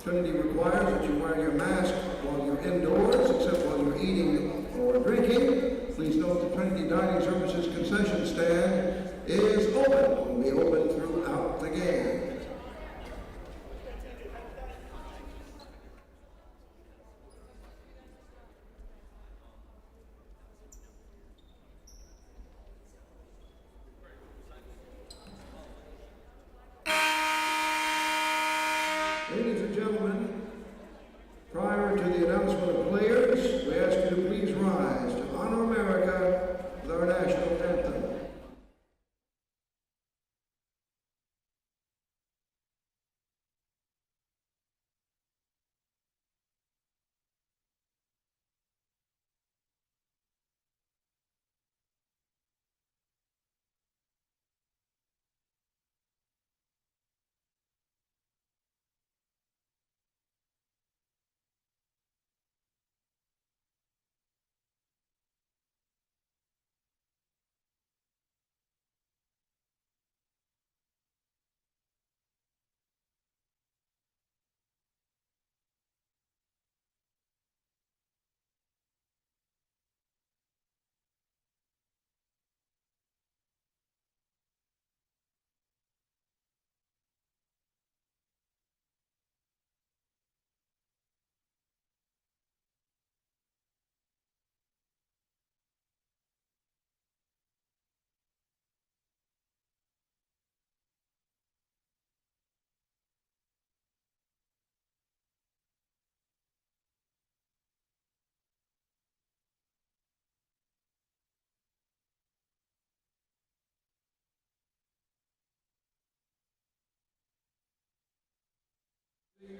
Trinity requires that you wear your mask while you're indoors, except while you're eating or drinking. Please note the Trinity Dining Services concession stand is open. Will be open throughout the game. Ladies and gentlemen, prior to the announcement of players, we ask you to please rise to honor America with our national anthem.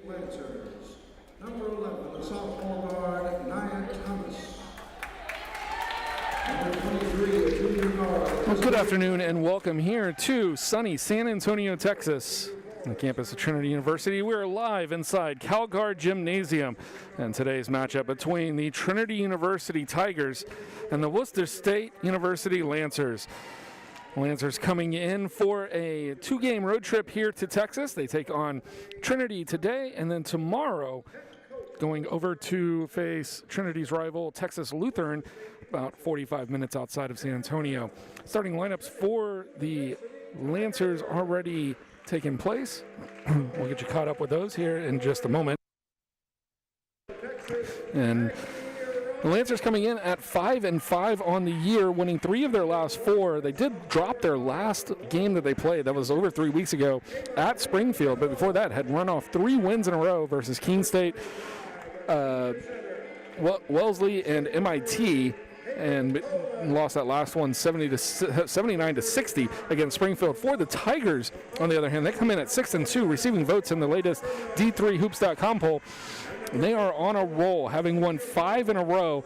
Lancers, number 11, the sophomore guard, Nia Thomas. Number 23, a junior guard. Well, good afternoon and welcome here to sunny San Antonio, Texas. On the campus of Trinity University, we're live inside CalGuard Gymnasium. And today's matchup between the Trinity University Tigers and the Worcester State University Lancers. Lancers coming in for a two-game road trip here to Texas. They take on Trinity today, and then tomorrow going over to face Trinity's rival, Texas Lutheran, about 45 minutes outside of San Antonio. Starting lineups for the Lancers already taking place. We'll get you caught up with those here in just a moment. And the Lancers coming in at 5-5 on the year, winning 3 of their last 4. They did drop their last game that they played. That was over 3 weeks ago at Springfield. But before that, had run off 3 wins in a row versus Keene State, Wellesley, and MIT, and lost that last one 79-60 against Springfield. For the Tigers, on the other hand, they come in at 6-2, receiving votes in the latest D3Hoops.com poll. They are on a roll, having won 5 in a row.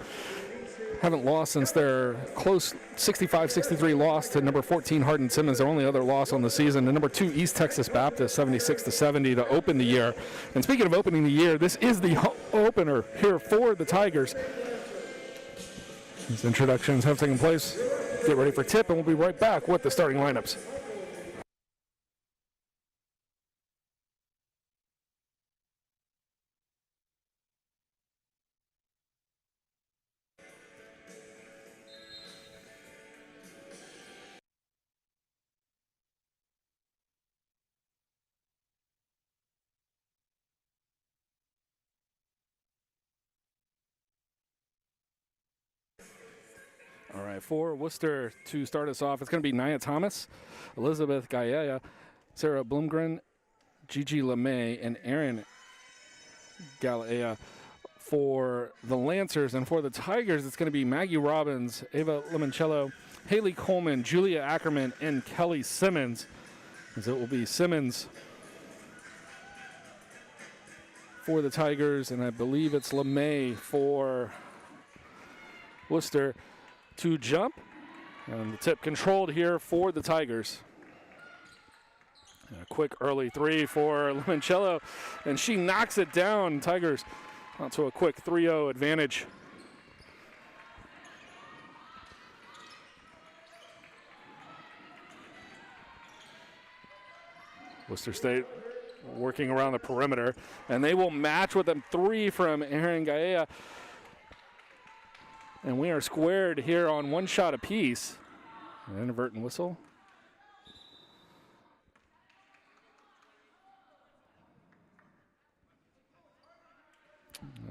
Haven't lost since their close 65-63 loss to number 14 Hardin-Simmons, their only other loss on the season. And number 2 East Texas Baptist, 76-70 to open the year. And speaking of opening the year, this is the opener here for the Tigers. These introductions have taken place. Get ready for tip, and we'll be right back with the starting lineups. All right, for Worcester to start us off, it's going to be Nia Thomas, Elizabeth Gaia, Sarah Blumgren, Gigi LeMay, and Erin Galea. For the Lancers, and for the Tigers, it's going to be Maggie Robbins, Ava Limoncello, Haley Coleman, Julia Ackerman, and Kelly Simmons. As it will be Simmons for the Tigers, and I believe it's LeMay for Worcester to jump. And the tip controlled here for the Tigers. And a quick early 3 for Limoncello, and she knocks it down. Tigers out to a quick 3-0 advantage. Worcester State working around the perimeter. And they will match with them 3 from Aaron Gaea. And we are squared here on 1 shot apiece. An inadvertent whistle.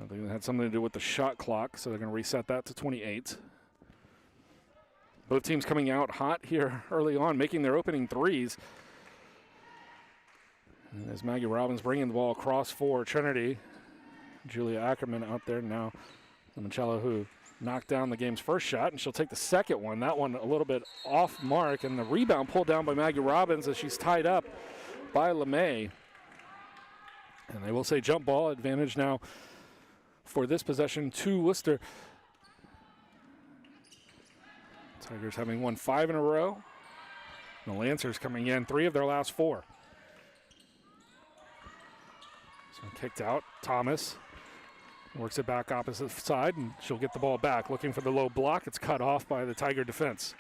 They had something to do with the shot clock, so they're going to reset that to 28. Both teams coming out hot here early on, making their opening threes. And as Maggie Robbins bringing the ball across for Trinity, Julia Ackerman out there now. Limoncello, who knocked down the game's first shot, and she'll take the second one. That one a little bit off mark, and the rebound pulled down by Maggie Robbins as she's tied up by LeMay. And they will say jump ball advantage now for this possession to Worcester. Tigers having won 5 in a row. The Lancers coming in 3 of their last 4. So kicked out. Thomas works it back opposite side, and she'll get the ball back. Looking for the low block. It's cut off by the Tiger defense.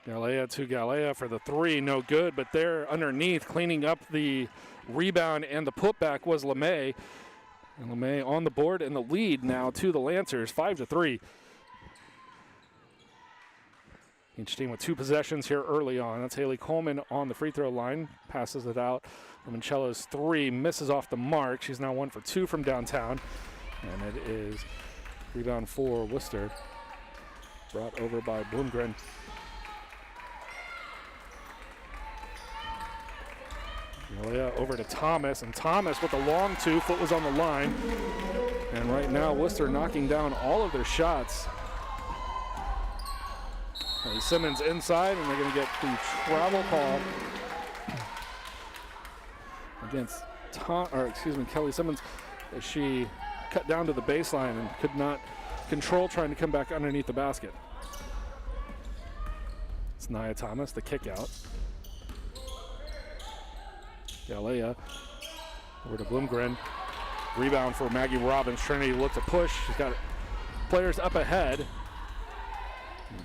Galea to Galea for the 3, no good, but there underneath cleaning up the rebound and the putback was LeMay. And LeMay on the board and the lead now to the Lancers, 5-3. Each team with 2 possessions here early on. That's Haley Coleman on the free throw line, passes it out. Limoncello's 3 misses off the mark. She's now 1 for 2 from downtown. And it is rebound for Worcester, brought over by Bloomgren. Galea over to Thomas, and Thomas with a long 2, foot was on the line. And right now, Worcester knocking down all of their shots. Simmons inside, and they're going to get the travel call against Kelly Simmons as she cut down to the baseline and could not control trying to come back underneath the basket. It's Nia Thomas, the kick out. Galea over to Bloomgren. Rebound for Maggie Robbins. Trinity looked to push. She's got players up ahead.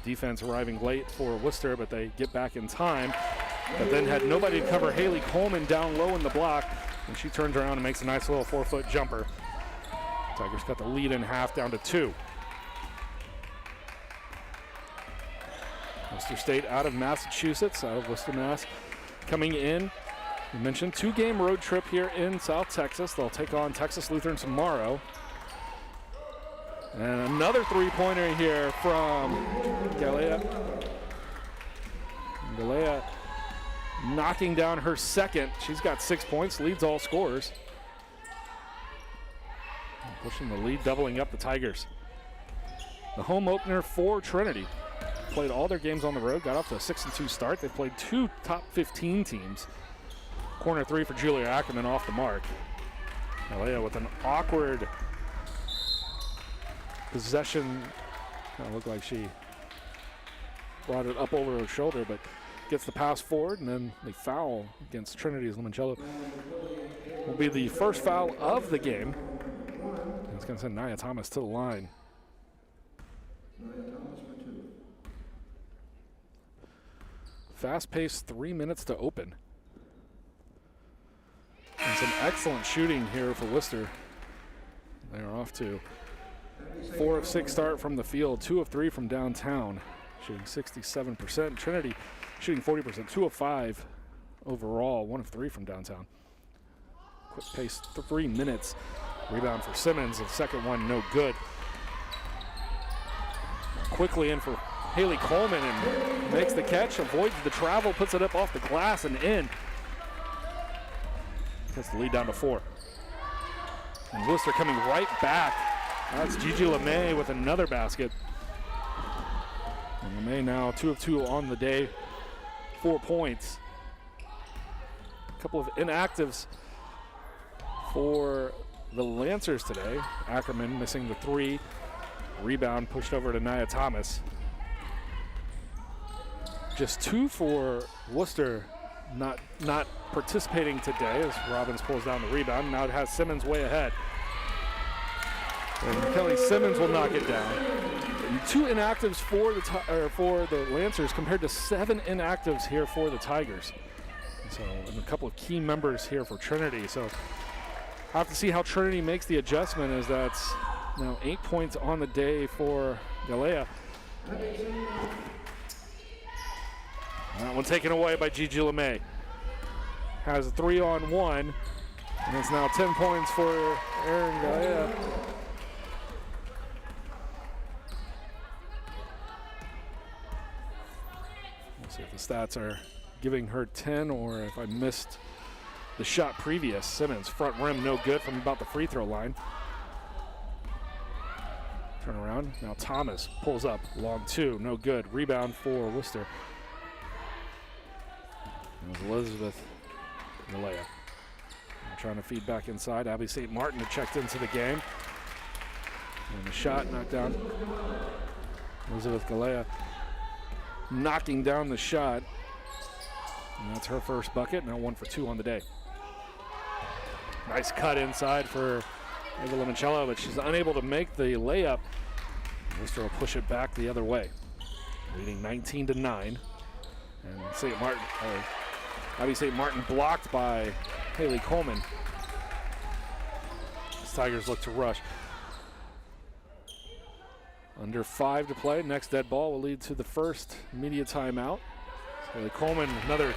Defense arriving late for Worcester, but they get back in time. But then had nobody to cover Haley Coleman down low in the block, and she turns around and makes a nice little 4-foot jumper. Tigers got the lead in half down to 2. Worcester State out of Massachusetts, out of Worcester, Mass. Coming in, we mentioned 2-game road trip here in South Texas. They'll take on Texas Lutheran tomorrow. And another 3-pointer here from Galea. Galea knocking down her second. She's got 6 points, leads all scorers. Pushing the lead, doubling up the Tigers. The home opener for Trinity. Played all their games on the road, got off to a 6-2 start. They've played 2 top 15 teams. Corner 3 for Julia Ackerman off the mark. Galea with an awkward possession. Kind of looked like she brought it up over her shoulder, but gets the pass forward, and then the foul against Trinity's Limoncello will be the first foul of the game. And it's going to send Nia Thomas to the line. Fast-paced 3 minutes to open. And some excellent shooting here for Worcester. They are off to 4 of 6 start from the field, 2 of 3 from downtown, shooting 67%. Trinity shooting 40%, 2 of 5 overall, 1 of 3 from downtown. Quick pace, 3 minutes. Rebound for Simmons, the second one no good. Quickly in for Haley Coleman and makes the catch, avoids the travel, puts it up off the glass and in. Gets the lead down to 4. And Worcester coming right back. That's Gigi LeMay with another basket. And LeMay now 2 of 2 on the day, 4 points. A couple of inactives for the Lancers today. Ackerman missing the 3. Rebound pushed over to Nia Thomas. Just 2 for Worcester not participating today as Robbins pulls down the rebound. Now it has Simmons way ahead. And Kelly Simmons will knock it down. 2 inactives for the Lancers compared to 7 inactives here for the Tigers. So, and a couple of key members here for Trinity. So, have to see how Trinity makes the adjustment, as that's now 8 points on the day for Galea. That one taken away by Gigi LeMay. Has a 3-on-1, and it's now 10 points for Erin Galea. We'll see if the stats are giving her 10 or if I missed the shot previous. Simmons, front rim, no good from about the free throw line. Turn around. Now Thomas pulls up. Long 2, no good. Rebound for Worcester. It was Elizabeth Galea. Trying to feed back inside. Abby St. Martin checked into the game. And the shot knocked down. Elizabeth Galea knocking down the shot. And that's her first bucket. Now 1 for 2 on the day. Nice cut inside for Ava Limoncello, but she's unable to make the layup. Worcester will push it back the other way. Leading 19-9. And Abby St. Martin blocked by Haley Coleman. The Tigers look to rush. Under 5 to play. Next dead ball will lead to the first media timeout. Haley Coleman, another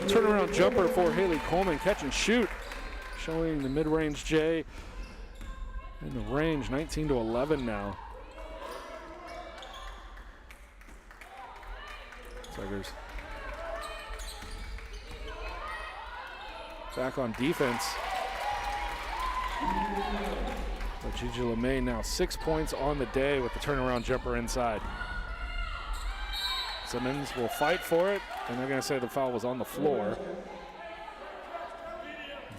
turnaround jumper for Haley Coleman. Catch and shoot. Showing the mid-range J in the range. 19-11 now. Tigers back on defense. But Gigi LeMay now 6 points on the day with the turnaround jumper inside. Simmons will fight for it, and they're going to say the foul was on the floor.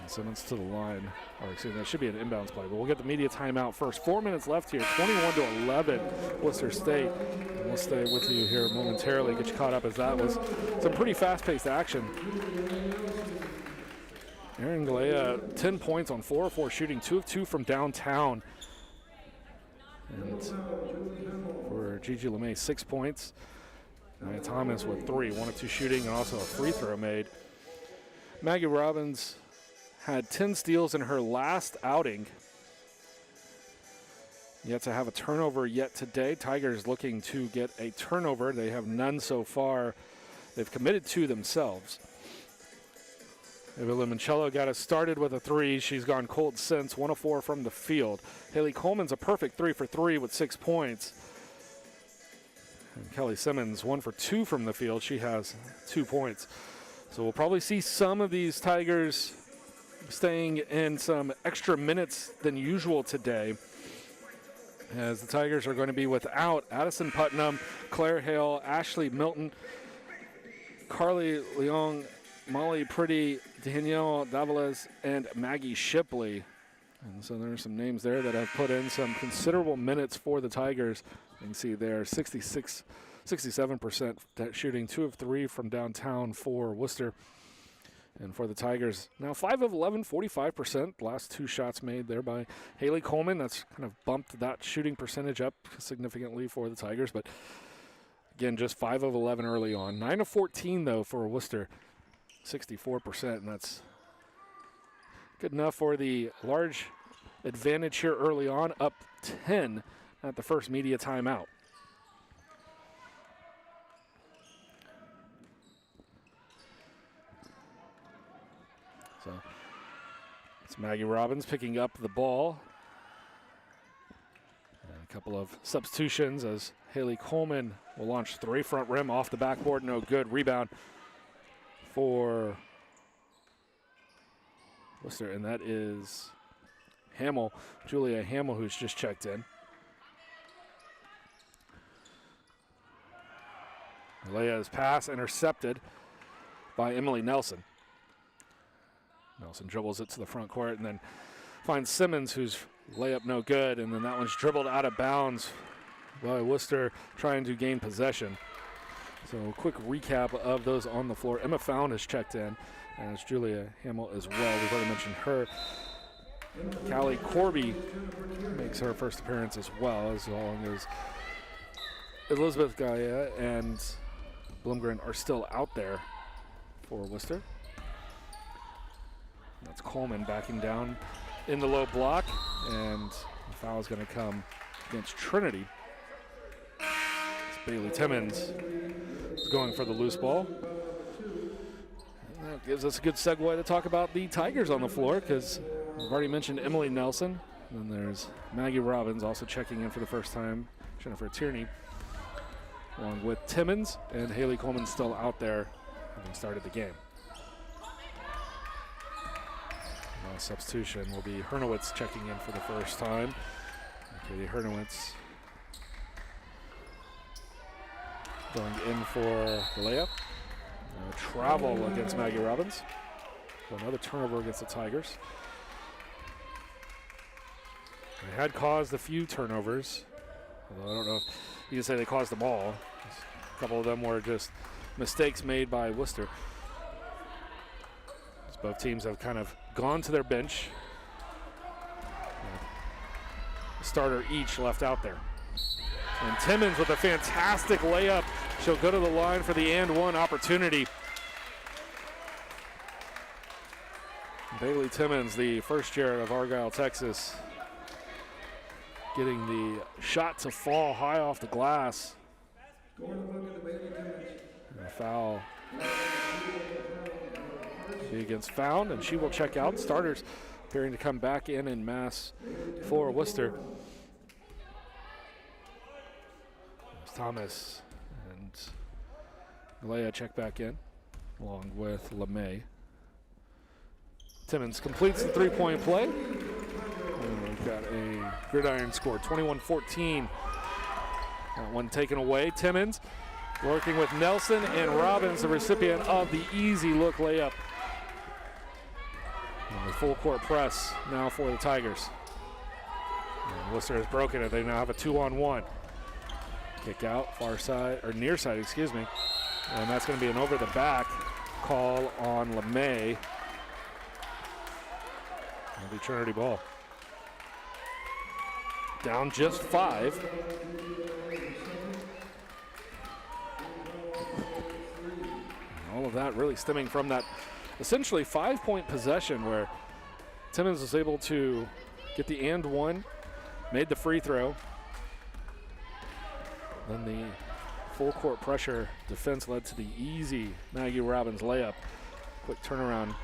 And Simmons to the line. Or excuse me, that should be an inbounds play, but we'll get the media timeout first. 4 minutes left here, 21-11, Worcester State. And we'll stay with you here momentarily, get you caught up, as that was some pretty fast-paced action. Erin Galea, 10 points on 4 of 4 shooting, 2 of 2 from downtown. And for Gigi LeMay, 6 points. Nia Thomas with 3, 1 of 2 shooting, and also a free throw made. Maggie Robbins had 10 steals in her last outing. Yet to have a turnover yet today. Tigers looking to get a turnover. They have none so far. They've committed 2 themselves. Ava Limoncello got us started with a 3. She's gone cold since, 1 of 4 from the field. Haley Coleman's a perfect 3 for 3 with 6 points. And Kelly Simmons, 1 for 2 from the field. She has 2 points. So we'll probably see some of these Tigers staying in some extra minutes than usual today, as the Tigers are going to be without Addison Putnam, Claire Hale, Ashley Milton, Carly Leong, Molly Pretty, Danielle Davalos, and Maggie Shipley. And so there are some names there that have put in some considerable minutes for the Tigers. You can see there 67% shooting, 2 of 3 from downtown for Worcester. And for the Tigers, now 5 of 11, 45%. Last 2 shots made there by Haley Coleman. That's kind of bumped that shooting percentage up significantly for the Tigers. But again, just 5 of 11 early on. 9 of 14, though, for Worcester. 64%, and that's good enough for the large advantage here early on, up 10 at the first media timeout. So it's Maggie Robbins picking up the ball. And a couple of substitutions as Haley Coleman will launch 3, front rim off the backboard, no good. Rebound for Worcester, and that is Hamill, Julia Hamill, who's just checked in. Alea's pass intercepted by Emily Nelson. Nelson dribbles it to the front court and then finds Simmons, whose layup no good, and then that one's dribbled out of bounds by Worcester trying to gain possession. So a quick recap of those on the floor. Emma Found has checked in, as Julia Hamill as well. We've already mentioned her. Callie Corby makes her first appearance as well, as long as Elizabeth Gaia and Blumgren are still out there for Worcester. That's Coleman backing down in the low block, and the foul is going to come against Trinity. It's Bailey Timmons is going for the loose ball. And that gives us a good segue to talk about the Tigers on the floor, because I've already mentioned Emily Nelson. And then there's Maggie Robbins also checking in for the first time, Jennifer Tierney, along with Timmons, and Haley Coleman still out there having started the game. Substitution will be Hernowitz checking in for the first time. Katie Hernowitz going in for the layup. Travel against Maggie Robbins. So another turnover against the Tigers. They had caused a few turnovers, although I don't know if you can say they caused them all. A couple of them were just mistakes made by Worcester. Both teams have kind of gone to their bench. Starter each left out there. And Timmons with a fantastic layup. She'll go to the line for the and one opportunity. Bailey Timmons, the first year of Argyle, Texas, getting the shot to fall high off the glass. And a foul be against Found, and she will check out. Starters appearing to come back in mass for Worcester. There's Thomas and Galea check back in, along with LeMay. Timmons completes the three-point play. And we've got a gridiron score, 21-14. That one taken away. Timmons working with Nelson, and Robbins, the recipient of the easy look layup. And the full court press now for the Tigers. And Worcester has broken it. They now have a 2-on-1. Kick out, far side, or near side, excuse me. And that's going to be an over the back call on LeMay. It'll be Trinity ball. Down just 5. All of that really stemming from that essentially 5-point possession where Timmons was able to get the and one, made the free throw. Then the full court pressure defense led to the easy Maggie Robbins layup. Quick turnaround.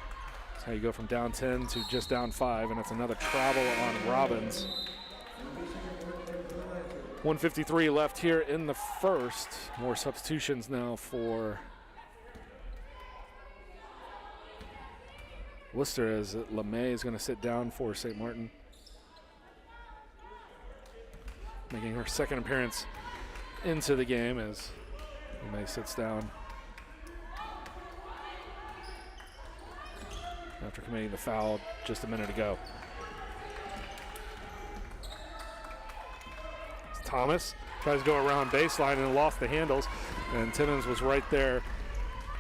That's how you go from down 10 to just down 5, and it's another travel on Robbins. 1:53 left here in the first. More substitutions now for Worcester, as LeMay is going to sit down for St. Martin, making her second appearance into the game as LeMay sits down after committing the foul just a minute ago. Thomas tries to go around baseline and lost the handles, and Timmons was right there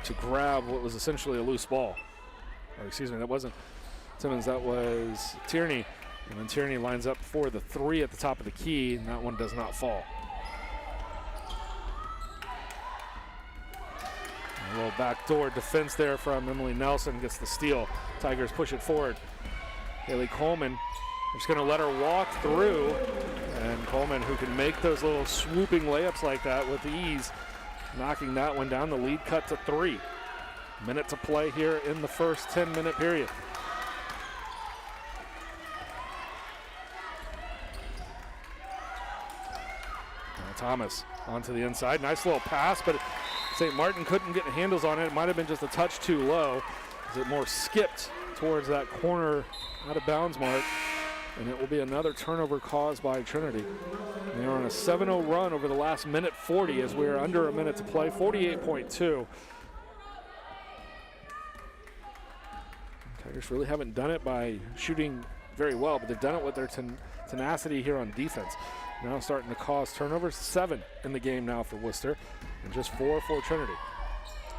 to grab what was essentially a loose ball. Or excuse me, that wasn't Timmons, that was Tierney. And then Tierney lines up for the 3 at the top of the key, and that one does not fall. A little backdoor defense there from Emily Nelson, gets the steal. Tigers push it forward. Haley Coleman just going to let her walk through, and Coleman, who can make those little swooping layups like that with ease, knocking that one down. The lead cut to 3. Minute to play here in the first 10-minute period. Now Thomas onto the inside. Nice little pass, but St. Martin couldn't get handles on it. It might have been just a touch too low, as it more skipped towards that corner out of bounds mark. And it will be another turnover caused by Trinity. They are on a 7-0 run over the last minute 40 as we are under a minute to play, 48.2. Tigers really haven't done it by shooting very well, but they've done it with their tenacity here on defense. Now starting to cause turnovers, 7 in the game now for Worcester, and just 4 for Trinity.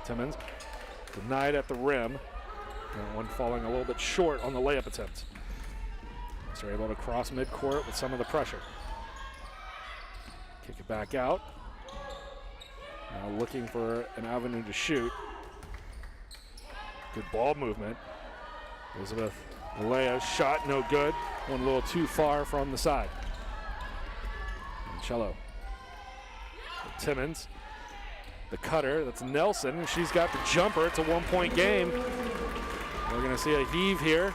Timmons denied at the rim, that one falling a little bit short on the layup attempt. So they're able to cross midcourt with some of the pressure. Kick it back out. Now looking for an avenue to shoot. Good ball movement. Elizabeth Galea shot no good. One a little too far from the side. And Cello. Timmons. The cutter, that's Nelson. She's got the jumper. It's a 1-point game. We're going to see a heave here.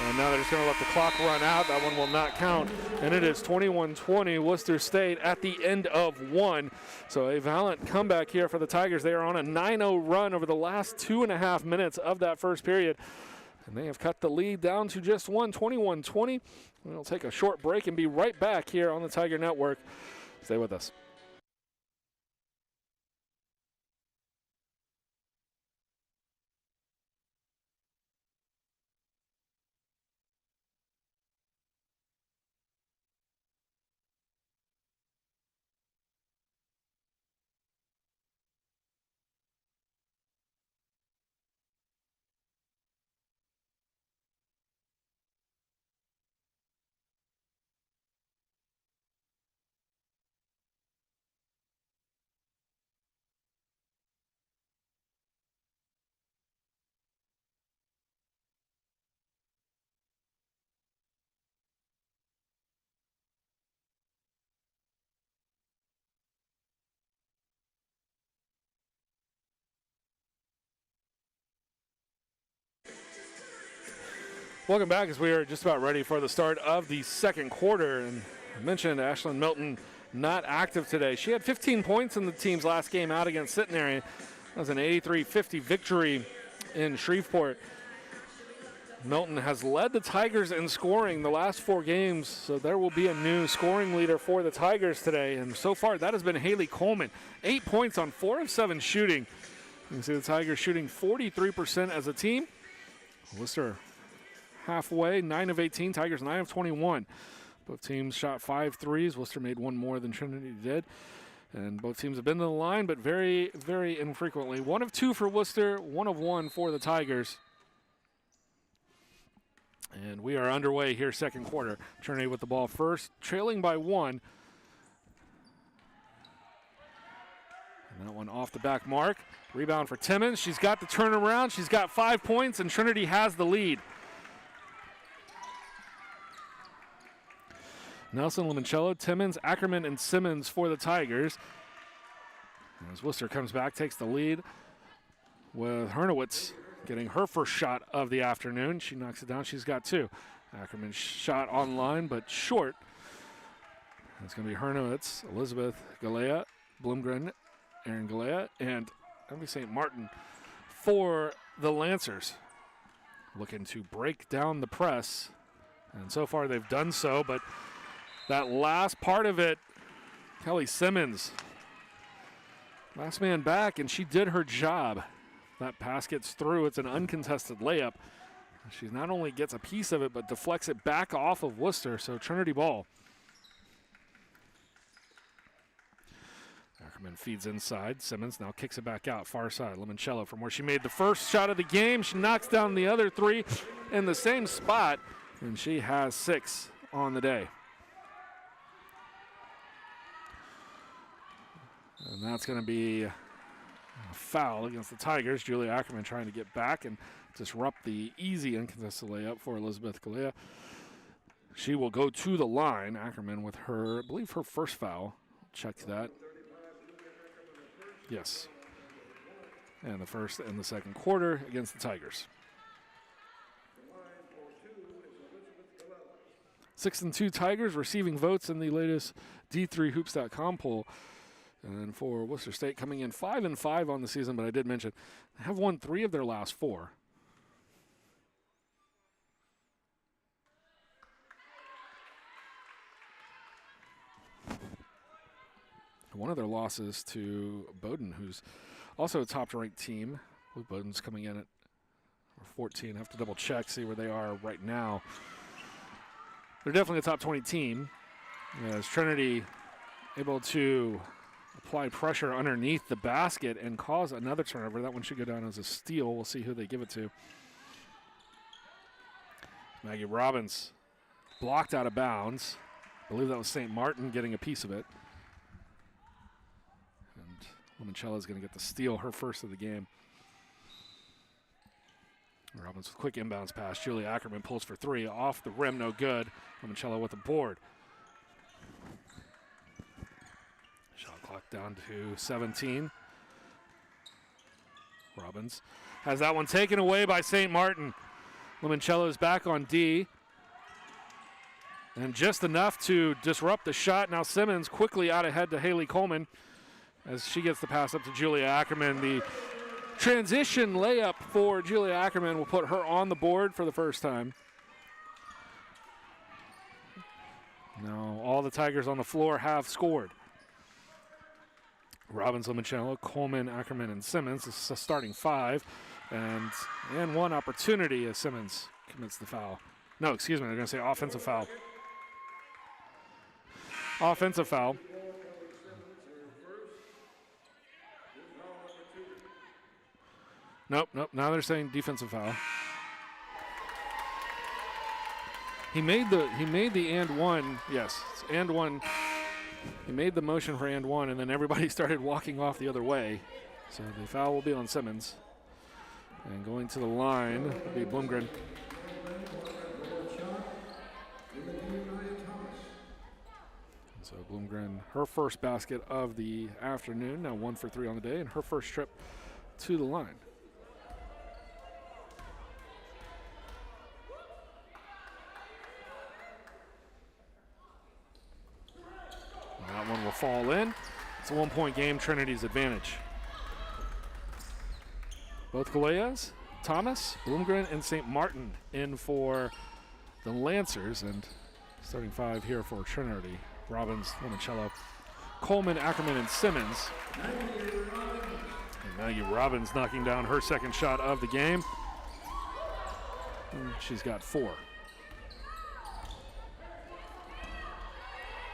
And now they're just going to let the clock run out. That one will not count. And it is 21-20 Worcester State at the end of one. So a valiant comeback here for the Tigers. They are on a 9-0 run over the last 2.5 minutes of that first period. And they have cut the lead down to just one, 21-20. We'll take a short break and be right back here on the Tiger Network. Stay with us. Welcome back as we are just about ready for the start of the second quarter. And I mentioned Ashlyn Milton not active today. She had 15 points in the team's last game out against Centenary. That was an 83-50 victory in Shreveport. Milton has led the Tigers in scoring the last 4 games, so there will be a new scoring leader for the Tigers today. And so far, that has been Haley Coleman. 8 points on 4 of 7 shooting. You can see the Tigers shooting 43% as a team. Worcester halfway, 9 of 18, Tigers 9 of 21. Both teams shot 5 threes. Worcester made one more than Trinity did. And both teams have been to the line, but very, very infrequently. 1 of 2 for Worcester, 1 of 1 for the Tigers. And we are underway here, second quarter. Trinity with the ball first, trailing by 1. And that one off the back mark. Rebound for Timmons. She's got the turnaround. She's got 5 points, and Trinity has the lead. Nelson, Limoncello, Timmons, Ackerman, and Simmons for the Tigers. As Worcester comes back, takes the lead with Hernowitz getting her first shot of the afternoon. She knocks it down. She's got 2. Ackerman's shot online, but short. It's going to be Hernowitz, Elizabeth Galea, Blumgren, Aaron Galea, and Emily St. Martin for the Lancers. Looking to break down the press. And so far they've done so, but that last part of it, Kelly Simmons, last man back, and she did her job. That pass gets through. It's an uncontested layup. She not only gets a piece of it, but deflects it back off of Worcester, so Trinity ball. Ackerman feeds inside. Simmons now kicks it back out, far side. Limoncello from where she made the first shot of the game. She knocks down the other 3 in the same spot, and she has 6 on the day. And that's going to be a foul against the Tigers. Julia Ackerman trying to get back and disrupt the easy uncontested layup for Elizabeth Galea. She will go to the line. Ackerman with her, I believe, her first foul. Check that. Yes. And the first and the second quarter against the Tigers. 6-2 Tigers receiving votes in the latest D3hoops.com poll. And for Worcester State coming in 5-5 on the season, but I did mention they have won 3 of their last 4. One of their losses to Bowdoin, who's also a top-ranked team. Bowdoin's coming in at 14. I have to double check, see where they are right now. They're definitely a top 20 team. As Trinity able to apply pressure underneath the basket and cause another turnover. That one should go down as a steal. We'll see who they give it to. Maggie Robbins blocked out of bounds. I believe that was St. Martin getting a piece of it. And Limoncello is going to get the steal, her first of the game. Robbins with quick inbounds pass. Julia Ackerman pulls for three. Off the rim, no good. Limoncello with the board. Shot clock down to 17. Robbins has that one taken away by St. Martin. Limoncello is back on D. And just enough to disrupt the shot. Now Simmons quickly out ahead to Haley Coleman as she gets the pass up to Julia Ackerman. The transition layup for Julia Ackerman will put her on the board for the first time. Now all the Tigers on the floor have scored. Robbins, Limoncello, Coleman, Ackerman, and Simmons. This is a starting five. And one opportunity as Simmons commits the foul. No, excuse me, they're going to say offensive foul. Offensive foul. Nope. Now they're saying defensive foul. He made the and one. Yes, it's and one. He made the motion for and one, and then everybody started walking off the other way. So the foul will be on Simmons. And going to the line will be Bloomgren. So Bloomgren, her first basket of the afternoon, now 1 for 3 on the day, and her first trip to the line. And that one will fall in. It's a 1-point game, Trinity's advantage. Both Galeas, Thomas, Bloomgren, and St. Martin in for the Lancers, and starting five here for Trinity. Robbins, Limoncello, Coleman, Ackerman, and Simmons. And Maggie Robbins knocking down her second shot of the game. And she's got 4.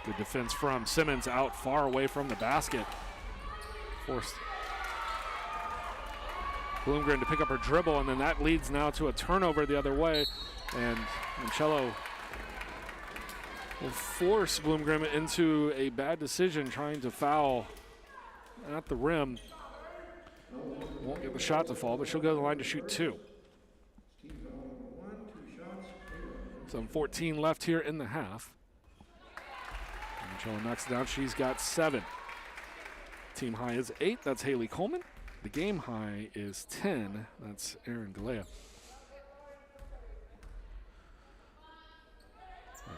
Good defense from Simmons out far away from the basket. Forced Bloomgren to pick up her dribble, and then that leads now to a turnover the other way. And Limoncello will force Bloomgren into a bad decision trying to foul at the rim. Won't get the shot to fall, but she'll go to the line to shoot 2. Some 14 left here in the half. Limoncello knocks it down. She's got 7. Team high is 8. That's Haley Coleman. The game high is 10. That's Erin Galea.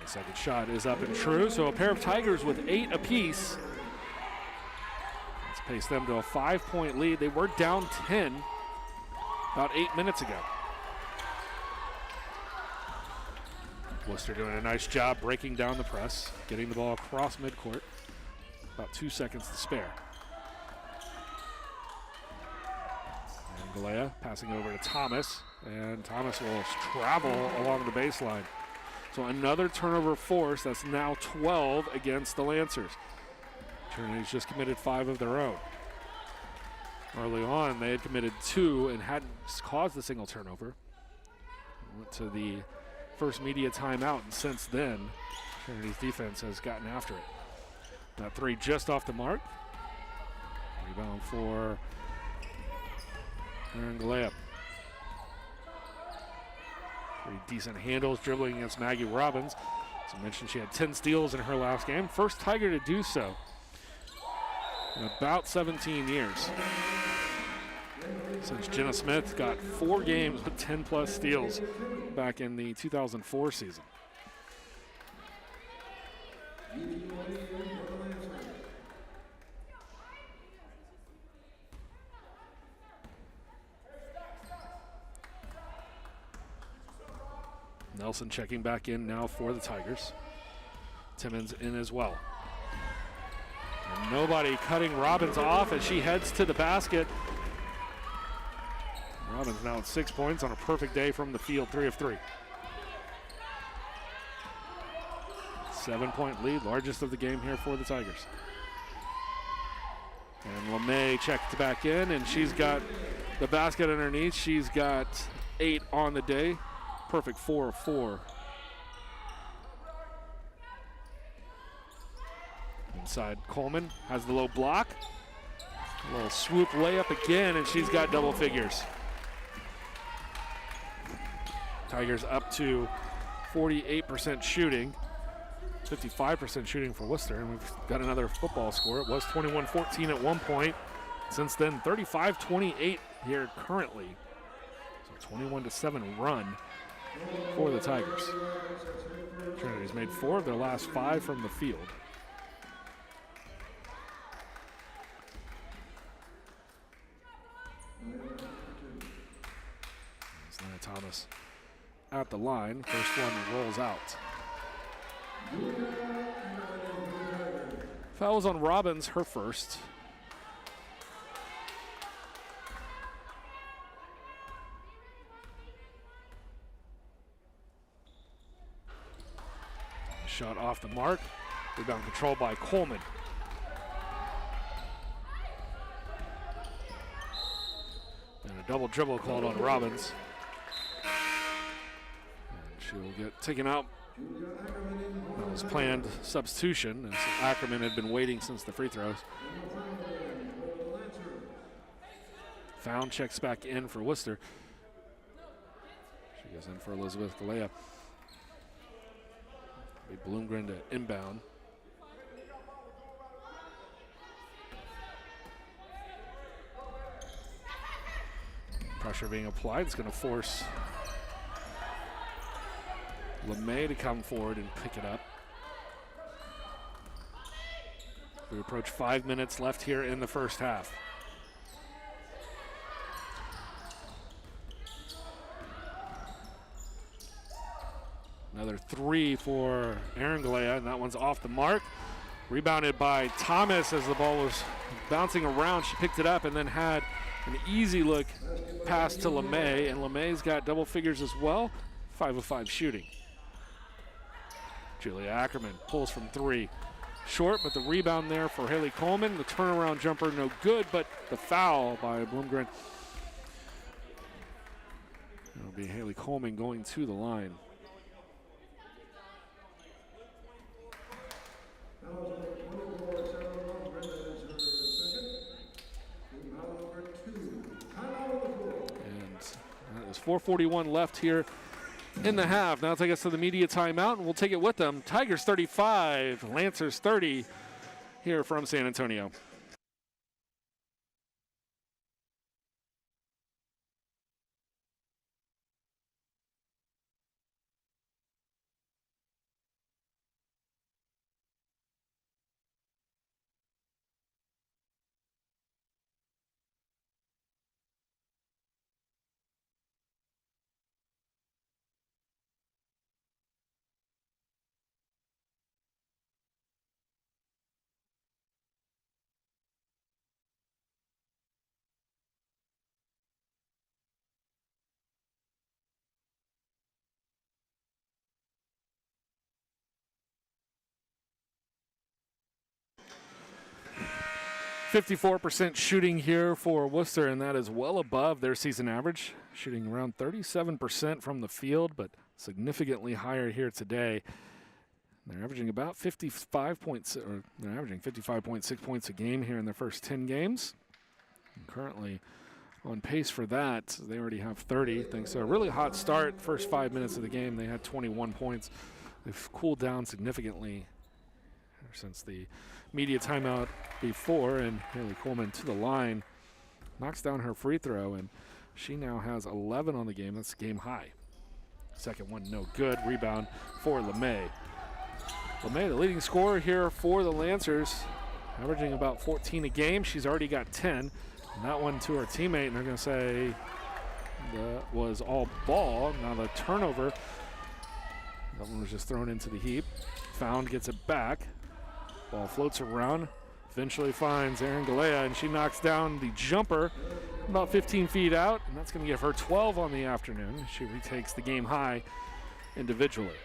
The second shot is up and true. So a pair of Tigers with 8 apiece. Let's pace them to a 5-point lead. They were down 10 about 8 minutes ago. Worcester doing a nice job breaking down the press, getting the ball across midcourt. About 2 seconds to spare. And Galea passing over to Thomas, and Thomas will travel along the baseline. So another turnover force. That's now 12 against the Lancers. Trinity's just committed 5 of their own. Early on, they had committed 2 and hadn't caused a single turnover. Went to the first media timeout, and since then, Trinity's defense has gotten after it. That 3 just off the mark. Rebound for Erin Galea. 3 decent handles, dribbling against Maggie Robbins. As I mentioned, she had 10 steals in her last game. First Tiger to do so in about 17 years. Since Jenna Smith got 4 games with 10+ steals back in the 2004 season. Nelson checking back in now for the Tigers. Timmons in as well. And nobody cutting Robbins off as she heads to the basket. Robbins now at 6 points on a perfect day from the field, 3 of 3. 7-point lead, largest of the game here for the Tigers. And LeMay checked back in, and she's got the basket underneath. She's got 8 on the day. Perfect 4 of 4. Inside, Coleman has the low block. A little swoop layup again, and she's got double figures. Tigers up to 48% shooting, 55% shooting for Worcester, and we've got another football score. It was 21-14 at one point. Since then, 35-28 here currently. So 21-7 run for the Tigers. Trinity's made 4 of their last 5 from the field. Isaiah Thomas at the line. First one rolls out. Fouls on Robbins, her first. Shot off the mark. Rebound controlled by Coleman. And a double dribble called on Robbins. And she will get taken out. That was planned substitution, and so Ackerman had been waiting since the free throws. Found, checks back in for Worcester. She goes in for Elizabeth Galea. Bloomgren to inbound. Pressure being applied. It's going to force LeMay to come forward and pick it up. We approach 5 minutes left here in the first half. Another 3 for Erin Galea, and that one's off the mark. Rebounded by Thomas as the ball was bouncing around. She picked it up and then had an easy look pass to LeMay, and LeMay's got double figures as well, 5 of 5 shooting. Julia Ackerman pulls from 3. Short, but the rebound there for Haley Coleman. The turnaround jumper no good, but the foul by Bloomgren. It'll be Haley Coleman going to the line. And that is 4:41 left here in the half. Now take us to the media timeout, and we'll take it with them. Tigers 35, Lancers 30 here from San Antonio. .54% shooting here for Worcester, and that is well above their season average, shooting around 37% from the field, but significantly higher here today. They're averaging about 55 points, or they're averaging 55.6 points a game here in their first 10 games. And currently on pace for that. They already have 30, thanks to a really hot start. First 5 minutes of the game, they had 21 points. They've cooled down significantly since the media timeout before, and Haley Coleman to the line, knocks down her free throw, and she now has 11 on the game. That's game high. Second one, no good. Rebound for LeMay. LeMay, the leading scorer here for the Lancers, averaging about 14 a game. She's already got 10. And that one to her teammate, and they're going to say that was all ball. Now the turnover. That one was just thrown into the heap. Found, gets it back. Ball floats around, eventually finds Erin Galea, and she knocks down the jumper about 15 feet out, and that's going to give her 12 on the afternoon. She retakes the game high individually.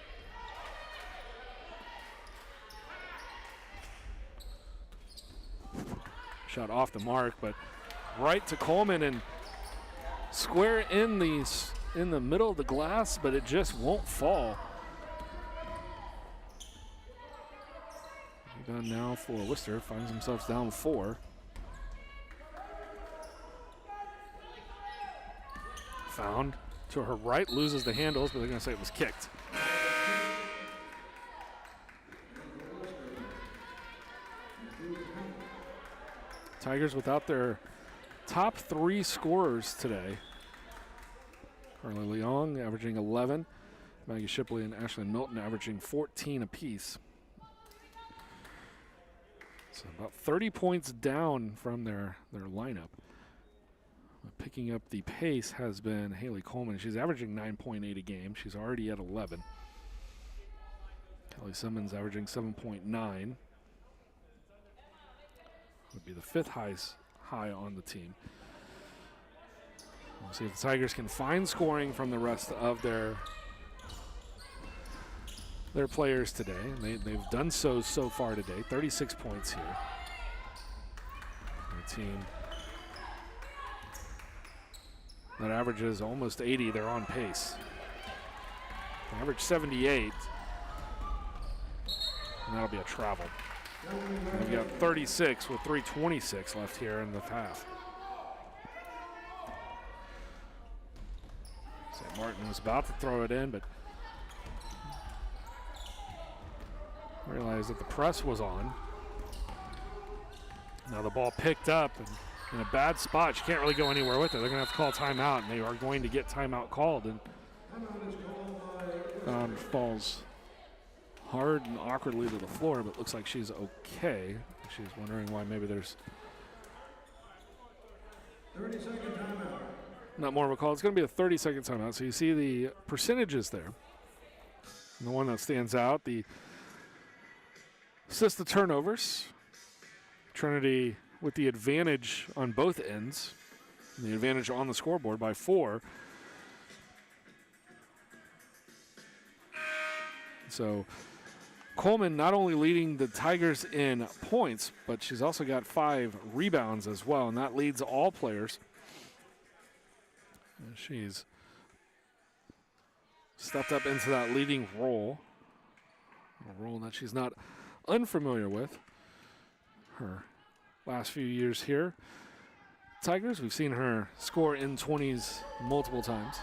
Shot off the mark, but right to Coleman and square in the middle of the glass, but it just won't fall. Rebound now for Worcester, finds themselves down 4. found. To her right, loses the handles, but they're going to say it was kicked. Tigers without their top 3 scorers today. Carly Leong averaging 11. Maggie Shipley and Ashley Milton averaging 14 apiece. So about 30 points down from their lineup. Picking up the pace has been Haley Coleman. She's averaging 9.8 a game. She's already at 11. Kelly Simmons averaging 7.9. Would be the 5th high on the team. We'll see if the Tigers can find scoring from the rest of their players today. And they've done so far today. 36 points here. The team that averages almost 80, they're on pace. They average 78, and that'll be a travel. And we've got 36 with 3:26 left here in the half. St. Martin was about to throw it in, but realized that the press was on. Now the ball picked up and in a bad spot. She can't really go anywhere with it. They're going to have to call timeout, and they are going to get timeout called. And falls hard and awkwardly to the floor, but looks like she's okay. She's wondering why maybe there's 30-second timeout. not more of a call. It's going to be a 30-second timeout. So you see the percentages there. And the one that stands out, the assist to turnovers. Trinity with the advantage on both ends. And the advantage on the scoreboard by 4. So Coleman not only leading the Tigers in points, but she's also got 5 rebounds as well, and that leads all players. And she's stepped up into that leading role, a role that she's not unfamiliar with. Her last few years here. Tigers, we've seen her score in 20s multiple times.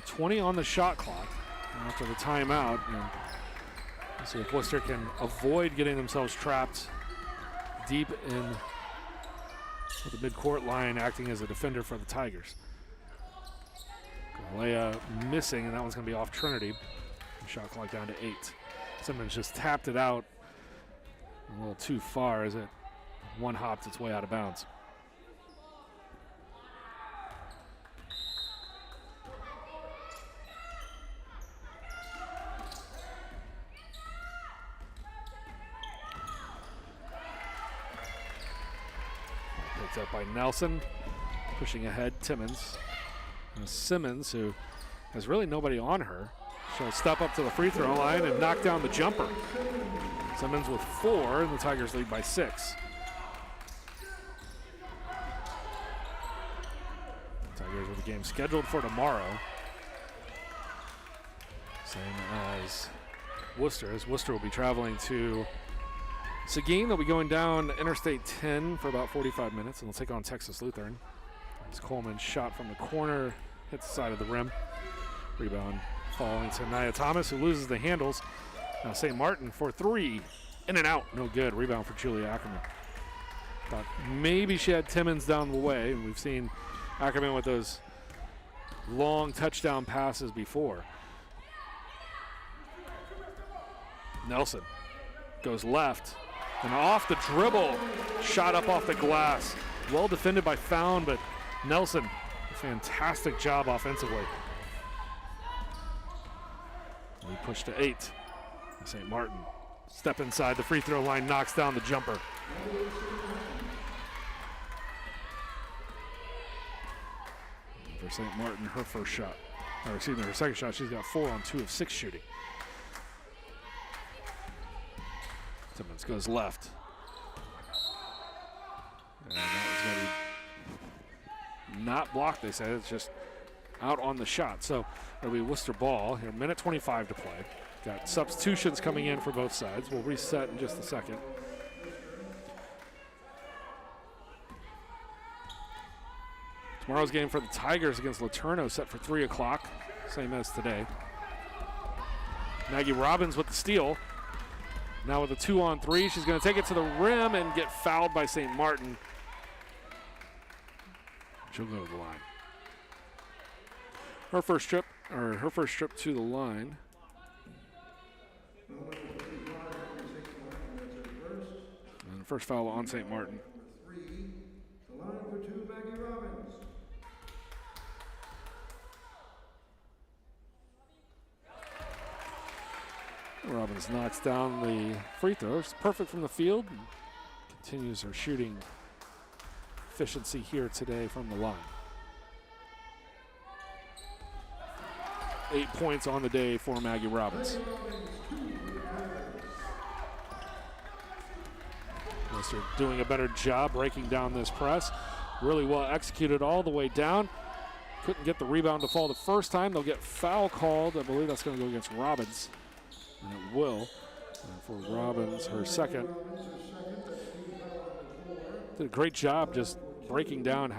20 on the shot clock after the timeout. And let's see if Worcester can avoid getting themselves trapped deep in the midcourt line, acting as a defender for the Tigers. Galea missing, and that one's going to be off Trinity. The shot clock down to 8. Simmons just tapped it out a little too far as it one-hopped its way out of bounds. Picked up by Nelson, pushing ahead Timmons. And Simmons, who has really nobody on her, she'll step up to the free throw line and knock down the jumper. Simmons with 4, and the Tigers lead by 6. Tigers with a game scheduled for tomorrow. Same as Worcester, as Worcester will be traveling to Seguin. They'll be going down Interstate 10 for about 45 minutes, and they'll take on Texas Lutheran. As Coleman's shot from the corner hits the side of the rim. Rebound falling to Nia Thomas, who loses the handles. Now St. Martin for 3. In and out. No good. Rebound for Julia Ackerman. Thought maybe she had Timmons down the way. We've seen Ackerman with those long touchdown passes before. Nelson goes left. And off the dribble. Shot up off the glass. Well defended by Found, but Nelson, a fantastic job offensively. We push to 8. St. Martin, step inside the free throw line, knocks down the jumper. For St. Martin, her first shot, or excuse me, her second shot, she's got 4 on 2 of 6 shooting. Timmons goes left. And that was going to be not blocked, they said. It's just out on the shot. So it'll be Worcester ball here. Minute 25 to play. Got substitutions coming in for both sides. We'll reset in just a second. Tomorrow's game for the Tigers against Laterno set for 3 o'clock, same as today. Maggie Robbins with the steal. Now with a 2-on-3, she's going to take it to the rim and get fouled by St. Martin. She'll go to the line. Her first trip to the line. And the first foul on St. Martin. The line for 2, Maggie Robbins. Robbins knocks down the free throw. It's perfect from the field. And continues her shooting efficiency here today from the line. 8 points on the day for Maggie Robbins. Worcester doing a better job breaking down this press. Really well executed all the way down. Couldn't get the rebound to fall the first time. They'll get foul called. I believe that's going to go against Robbins. And it will. And for Robbins, her second. Did a great job just breaking down,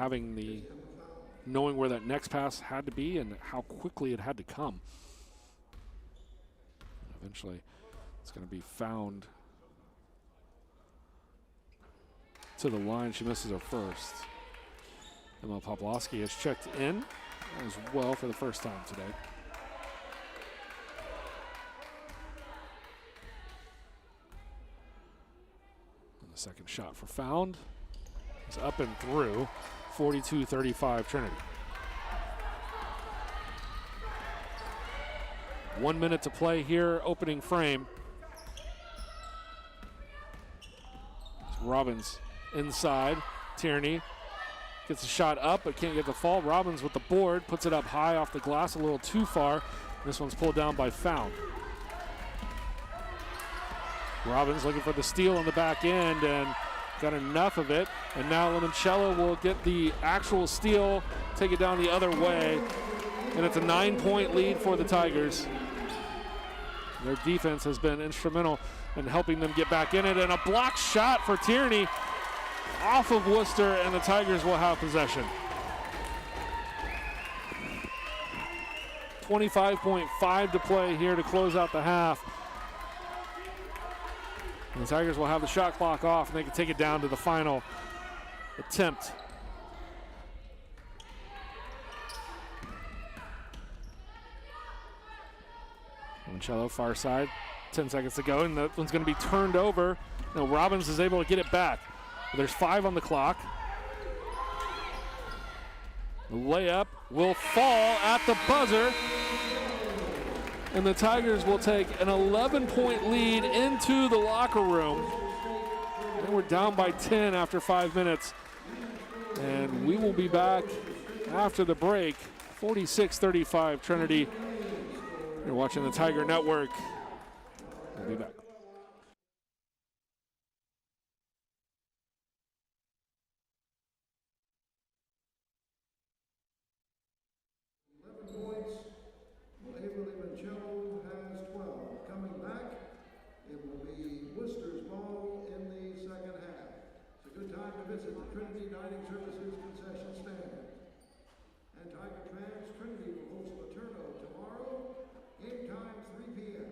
knowing where that next pass had to be and how quickly it had to come. And eventually, it's going to be found to the line. She misses her first. Emma Poplowski has checked in as well for the first time today. And the second shot for found is up and through. 42-35 Trinity. 1 minute to play here, opening frame. Robbins inside. Tierney gets a shot up but can't get the fall. Robbins with the board, puts it up high off the glass a little too far. This one's pulled down by Found. Robbins looking for the steal on the back end and got enough of it. And now Limoncello will get the actual steal, take it down the other way. And it's a 9-point lead for the Tigers. Their defense has been instrumental in helping them get back in it. And a block shot for Tierney off of Worcester, and the Tigers will have possession. 25.5 to play here to close out the half. And the Tigers will have the shot clock off, and they can take it down to the final attempt. Limoncello, far side, 10 seconds to go, and that one's going to be turned over. Now Robbins is able to get it back. There's 5 on the clock. The layup will fall at the buzzer, and the Tigers will take an 11-point lead into the locker room. And we're down by 10 after 5 minutes. And we will be back after the break. 46-35 Trinity. You're watching the Tiger Network. We'll be back. Limoncello has 12. Coming back, it will be Worcester's ball in the second half. It's a good time to visit the Trinity Dining Services concession stand. And Tiger fans, Trinity will host Laterno tomorrow, game time 3 p.m.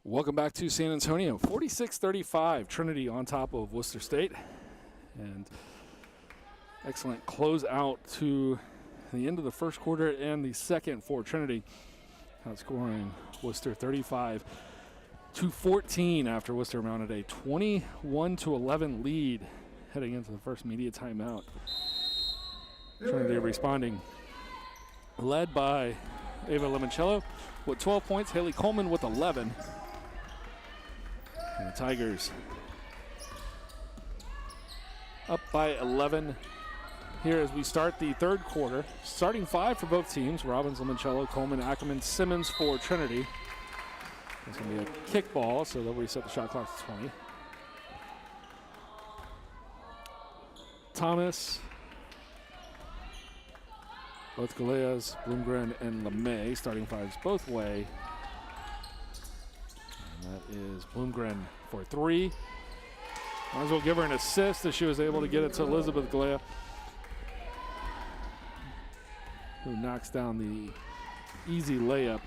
Welcome back to San Antonio. 46-35, Trinity on top of Worcester State. And excellent closeout to the end of the first quarter and the second for Trinity. Outscoring Worcester 35-14 after Worcester mounted a 21-11 lead heading into the first media timeout. Trinity responding, led by Ava Limoncello with 12 points, Haley Coleman with 11. And the Tigers up by 11 here as we start the third quarter. Starting five for both teams: Robbins, Limoncello, Coleman, Ackerman, Simmons for Trinity. It's going to be a kickball, so they'll reset the shot clock to 20. Thomas, both Galeas, Bloomgren, and LeMay, starting fives both way. And that is Bloomgren for three. Might as well give her an assist as she was able to get it to Elizabeth Galea, who knocks down the easy layup.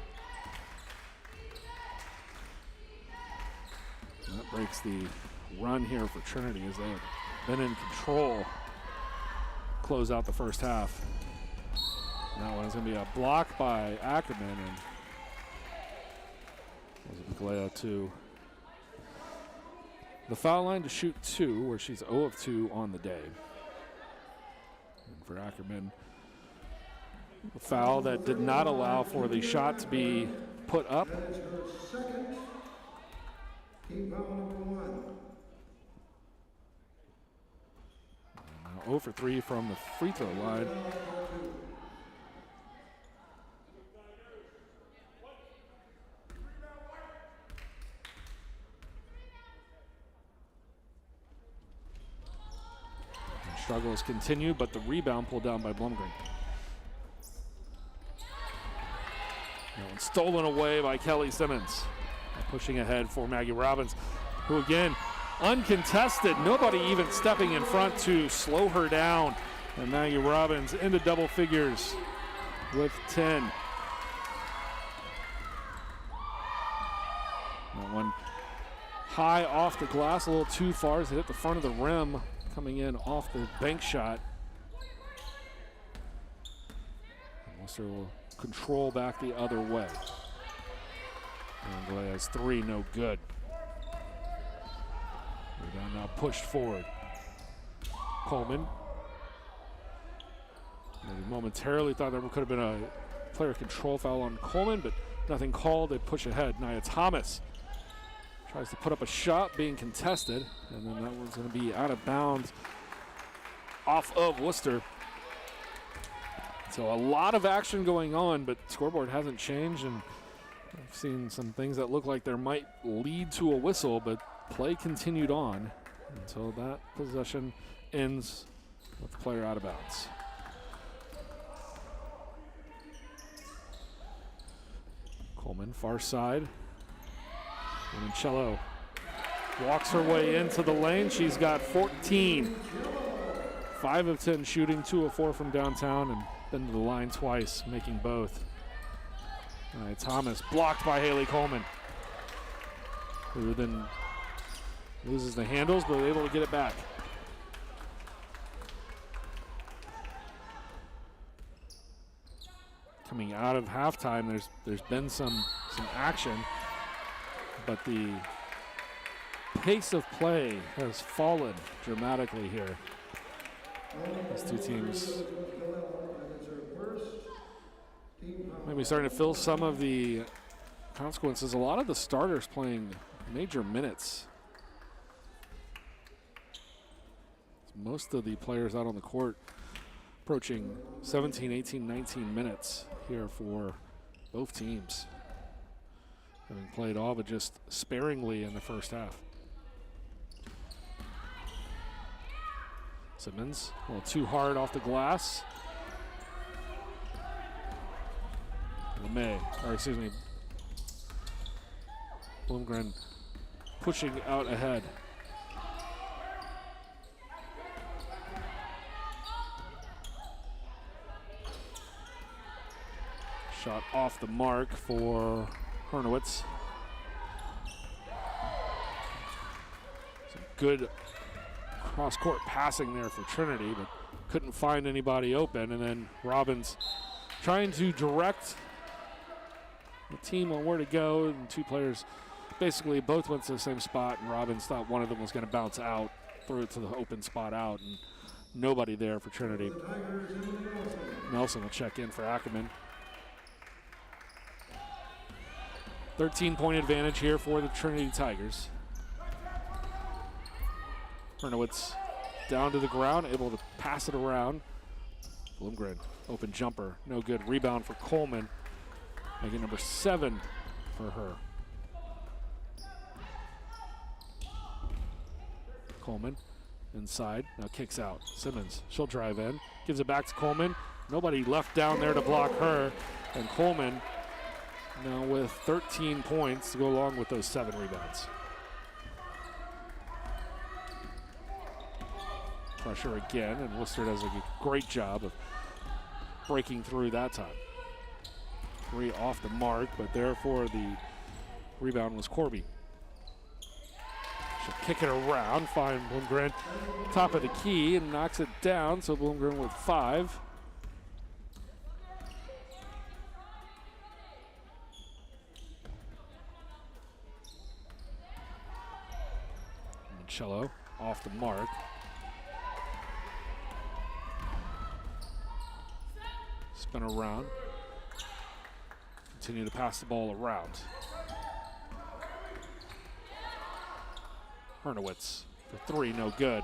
And that breaks the run here for Trinity as they have been in control. Close out the first half. That one is going to be a block by Ackerman, and Elizabeth Galea to the foul line to shoot two, where she's 0 of 2 on the day. And for Ackerman, a foul that did not allow for the shot to be put up. That is her second. Team foul number 1. Now 0 for 3 from the free throw line. Struggles continue, but the rebound pulled down by Blumgren. That one stolen away by Kelly Simmons. Pushing ahead for Maggie Robbins, who again, uncontested, nobody even stepping in front to slow her down. And Maggie Robbins into double figures with 10. That one high off the glass, a little too far as it hit the front of the rim, coming in off the bank shot. Worcester will control back the other way. And Galea's three, no good. Rebound now pushed forward. Coleman. Maybe momentarily thought there could have been a player control foul on Coleman, but nothing called. They push ahead. Nia Thomas tries to put up a shot, being contested, and then that one's going to be out of bounds off of Worcester. So a lot of action going on, but scoreboard hasn't changed, and I've seen some things that look like there might lead to a whistle, but play continued on until that possession ends with the player out of bounds. Coleman, far side. Limoncello walks her way into the lane. She's got 14. 5 of 10 shooting, 2 of 4 from downtown, and been to the line twice, making both. Thomas blocked by Haley Coleman, who then loses the handles, but able to get it back. Coming out of halftime, there's been some action, but the pace of play has fallen dramatically here. These two teams maybe starting to feel some of the consequences. A lot of the starters playing major minutes. Most of the players out on the court approaching 17, 18, 19 minutes here for both teams, having played all but just sparingly in the first half. Simmons, a little too hard off the glass. Bloomgren pushing out ahead. Shot off the mark for Hernowitz. good cross-court passing there for Trinity, but couldn't find anybody open. And then Robbins trying to direct the team on where to go, and two players basically both went to the same spot, and Robbins thought one of them was going to bounce out, threw it to the open spot out, and nobody there for Trinity. Nelson will check in for Ackerman. 13-point advantage here for the Trinity Tigers. Hernowitz down to the ground, able to pass it around. Blumgren, open jumper, no good. Rebound for Coleman, making number 7 for her. Coleman inside, now kicks out. Simmons, she'll drive in, gives it back to Coleman. Nobody left down there to block her, and Coleman now with 13 points to go along with those 7 rebounds. Pressure again, and Worcester does a great job of breaking through that time. 3 off the mark, but therefore the rebound was Corby. She'll kick it around, find Blumgren top of the key, and knocks it down, so Blumgren with 5. Cello off the mark. Spin around. Continue to pass the ball around. Hernowitz for 3, no good.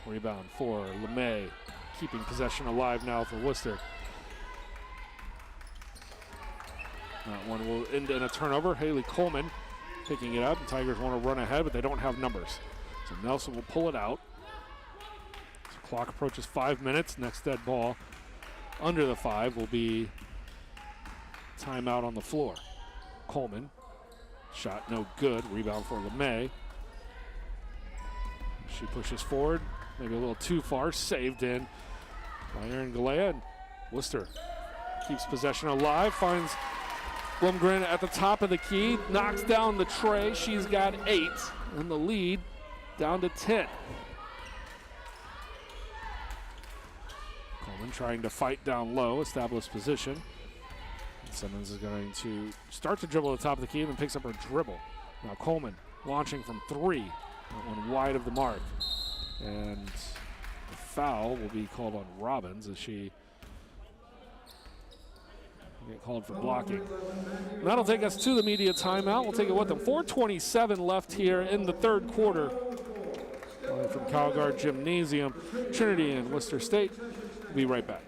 Rebound for LeMay, keeping possession alive now for Worcester. That one will end in a turnover. Haley Coleman picking it up. The Tigers want to run ahead, but they don't have numbers. So Nelson will pull it out. So clock approaches 5 minutes. Next dead ball under the 5 will be timeout on the floor. Coleman, shot no good. Rebound for LeMay. She pushes forward, maybe a little too far. Saved in by Aaron Galea. And Worcester keeps possession alive, finds Blumgren at the top of the key, knocks down the tray. She's got 8, and the lead down to 10. Coleman trying to fight down low, establish position. And Simmons is going to start to dribble at the top of the key and then picks up her dribble. Now Coleman launching from 3. That one wide of the mark. And the foul will be called on Robbins as she get called for blocking. And that'll take us to the media timeout. We'll take it with them. 4:27 left here in the third quarter. From Calgard Gymnasium, Trinity and Worcester State. We'll be right back.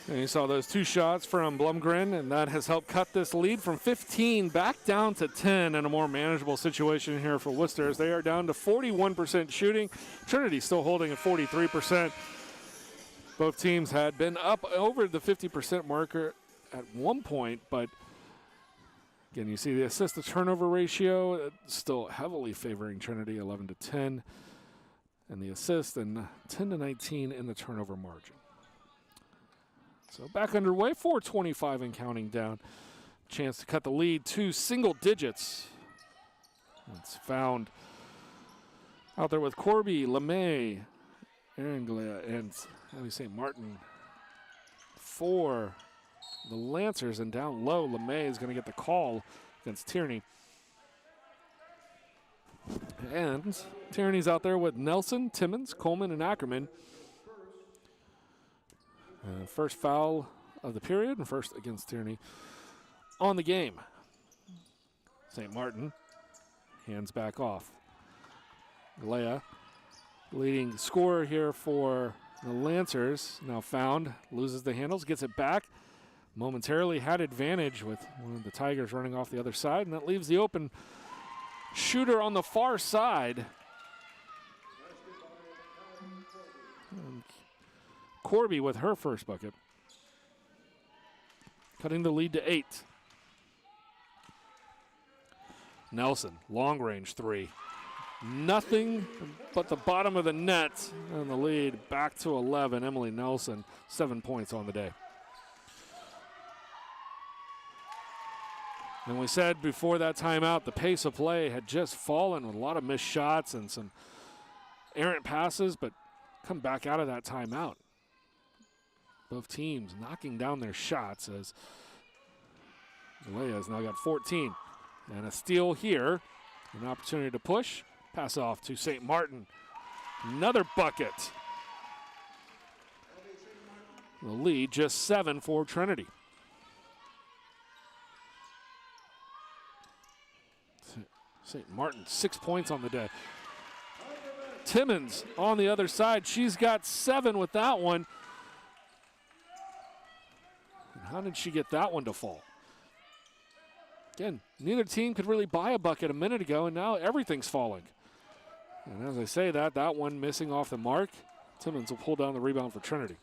And you saw those 2 shots from Blumgren, and that has helped cut this lead from 15 back down to 10 in a more manageable situation here for Worcester as they are down to 41% shooting. Trinity still holding at 43%. Both teams had been up over the 50% marker at one point, but again, you see the assist to turnover ratio still heavily favoring Trinity, 11 to 10, and the assist, and 10 to 19 in the turnover margin. So back underway, 4:25 and counting down. Chance to cut the lead to single digits. It's found out there with Corby, LeMay, Aaron Galea, and St. Martin for the Lancers. And down low, LeMay is going to get the call against Tierney. And Tierney's out there with Nelson, Timmons, Coleman, and Ackerman. First foul of the period, and first against Tierney on the game. St. Martin hands back off. Galea Leading scorer here for the Lancers, now found, loses the handles, gets it back. Momentarily had advantage with one of the Tigers running off the other side, and that leaves the open shooter on the far side. And Corby with her first bucket, cutting the lead to 8. Nelson, long range three. Nothing but the bottom of the net, and the lead back to 11. Emily Nelson, 7 points on the day. And we said before that timeout, the pace of play had just fallen with a lot of missed shots and some errant passes, but come back out of that timeout. Both teams knocking down their shots as Leah's now got 14. And a steal here, an opportunity to push. Pass off to St. Martin. Another bucket. The lead just 7 for Trinity. St. Martin, 6 points on the day. Timmons on the other side. She's got 7 with that one. And how did she get that one to fall? Again, neither team could really buy a bucket a minute ago, and now everything's falling. And as I say that one missing off the mark. Timmons will pull down the rebound for Trinity.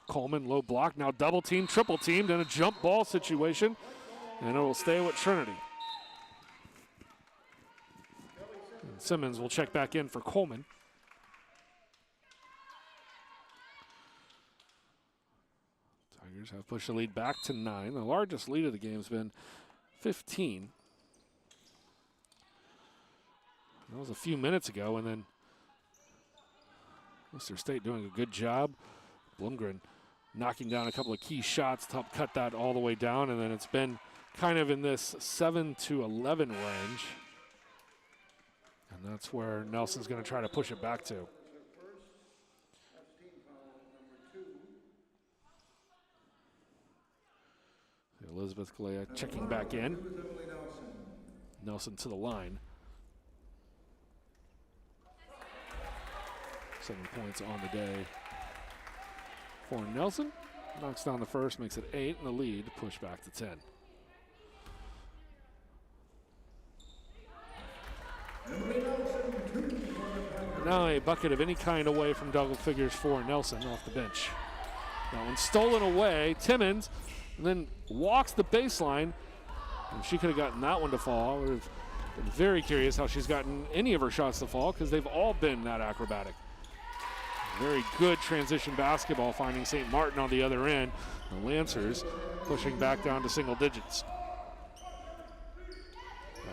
Coleman, low block, now double teamed, triple teamed in a jump ball situation, and it will stay with Trinity. And Simmons will check back in for Coleman. Tigers have pushed the lead back to 9. The largest lead of the game has been 15. That was a few minutes ago, and then Worcester State doing a good job. Blumgren knocking down a couple of key shots to help cut that all the way down, and then it's been kind of in this 7 to 11 range. And that's where Nelson's going to try to push it back to. Elizabeth Galea checking back in. Nelson to the line. 7 points on the day for Nelson. Knocks down the first, makes it 8, and the lead pushed back to 10. Now a bucket of any kind away from double figures for Nelson off the bench. That one stolen away. Timmons then walks the baseline. And she could have gotten that one to fall. I would have been very curious how she's gotten any of her shots to fall because they've all been that acrobatic. Very good transition basketball, finding St. Martin on the other end. The Lancers pushing back down to single digits.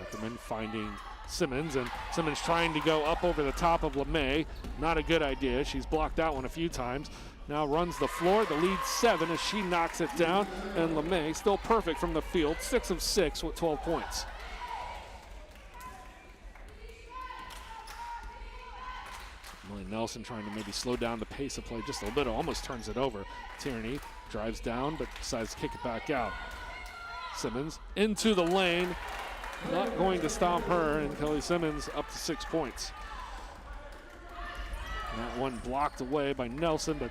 Ackerman finding Simmons, and Simmons trying to go up over the top of LeMay. Not a good idea. She's blocked that one a few times. Now runs the floor. The lead 7 as she knocks it down, and LeMay still perfect from the field. 6 of 6 with 12 points. Emily Nelson trying to maybe slow down the pace of play just a little bit. Almost turns it over. Tierney drives down, but decides to kick it back out. Simmons into the lane. Not going to stop her, and Kelly Simmons up to 6 points. And that one blocked away by Nelson, but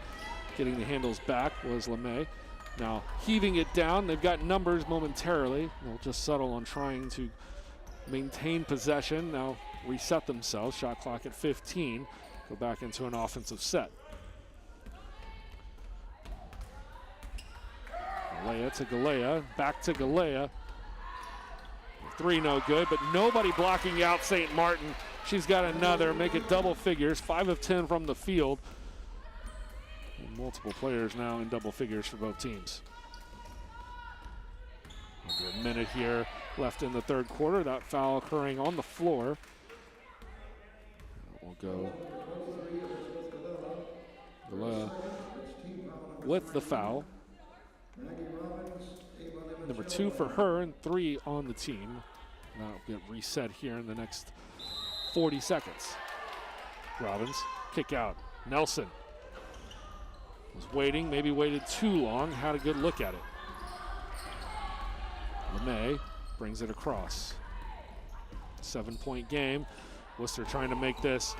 getting the handles back was LeMay. Now heaving it down. They've got numbers momentarily. They'll just settle on trying to maintain possession. Now reset themselves. Shot clock at 15. Go back into an offensive set. Galea to Galea. Back to Galea. 3 no good, but nobody blocking out St. Martin. She's got another, make it double figures, 5 of 10 from the field. And multiple players now in double figures for both teams. Under a minute here left in the third quarter. That foul occurring on the floor. We'll go with the foul. Number 2 for her and 3 on the team. That'll get reset here in the next 40 seconds. Robbins, kick out. Nelson was waiting, maybe waited too long, had a good look at it. LeMay brings it across. 7-point game. Worcester trying to make this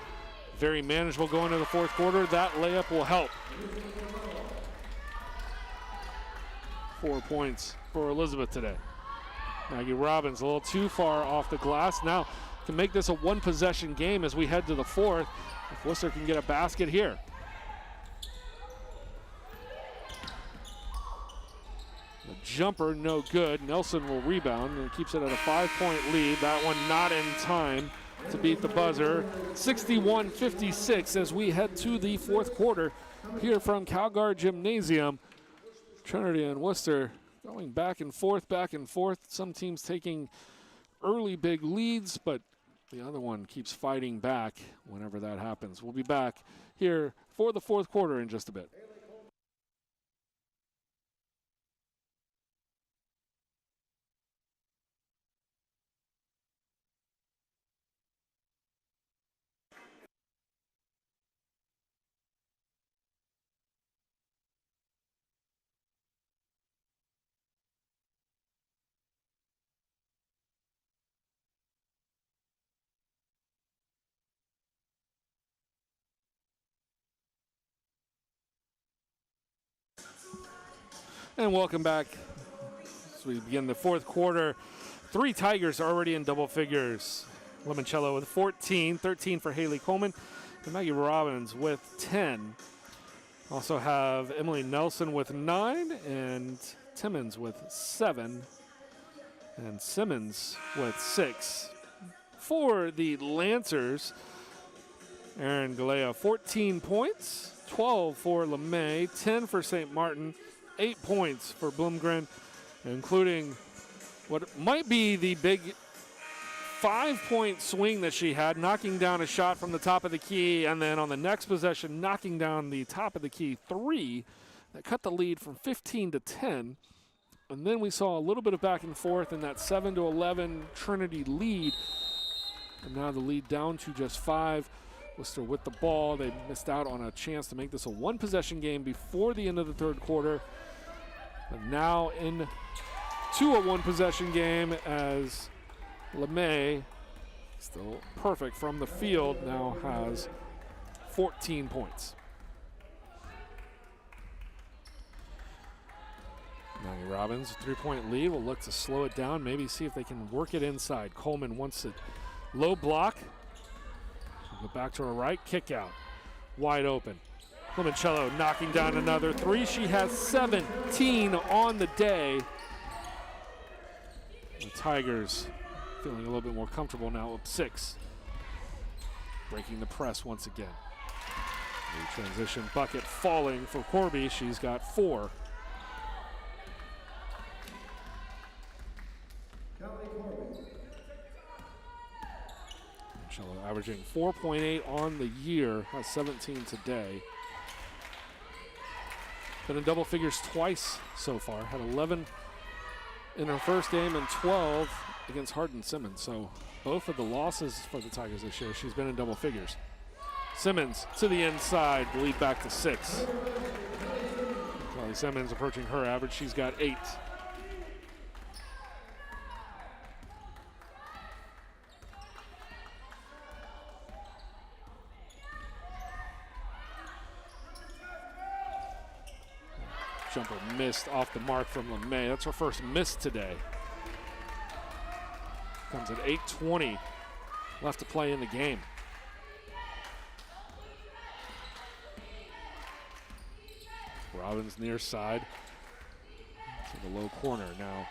very manageable going to the fourth quarter. That layup will help. 4 points for Elizabeth today. Maggie Robbins a little too far off the glass. Now can make this a one-possession game as we head to the fourth. If Worcester can get a basket here. The jumper, no good. Nelson will rebound and keeps it at a 5-point lead. That one not in time to beat the buzzer. 61-56 as we head to the fourth quarter here from Calgard Gymnasium. Trinity and Worcester going back and forth, back and forth. Some teams taking early big leads, but the other one keeps fighting back whenever that happens. We'll be back here for the fourth quarter in just a bit. And welcome back as we begin the fourth quarter. 3 Tigers already in double figures. Limoncello with 14, 13 for Haley Coleman, and Maggie Robbins with 10. Also have Emily Nelson with 9, and Timmons with 7, and Simmons with 6. For the Lancers, Erin Galea, 14 points, 12 for LeMay, 10 for St. Martin, 8 points for Bloomgren, including what might be the big 5-point swing that she had, knocking down a shot from the top of the key, and then on the next possession, knocking down the top of the key 3 that cut the lead from 15 to 10. And then we saw a little bit of back and forth in that 7-11 Trinity lead. And now the lead down to just 5. Worcester with the ball. They missed out on a chance to make this a one-possession game before the end of the third quarter. But now into a one-possession game as LeMay, still perfect from the field, now has 14 points. Maggie Robbins, 3-point lead, will look to slow it down, maybe see if they can work it inside. Coleman wants it low block. Go back to her right, kick out, wide open. Limoncello knocking down another 3. She has 17 on the day. The Tigers feeling a little bit more comfortable now, up 6. Breaking the press once again. The transition bucket falling for Corby. She's got 4. Limoncello averaging 4.8 on the year, has 17 today. Been in double figures twice so far. Had 11 in her first game and 12 against Hardin Simmons. So both of the losses for the Tigers this year, she's been in double figures. Simmons to the inside, lead back to 6. Kelly Simmons approaching her average. She's got 8. Jumper missed off the mark from LeMay. That's her first miss today. Comes at 8:20 left to play in the game. Robbins near side to the low corner. Now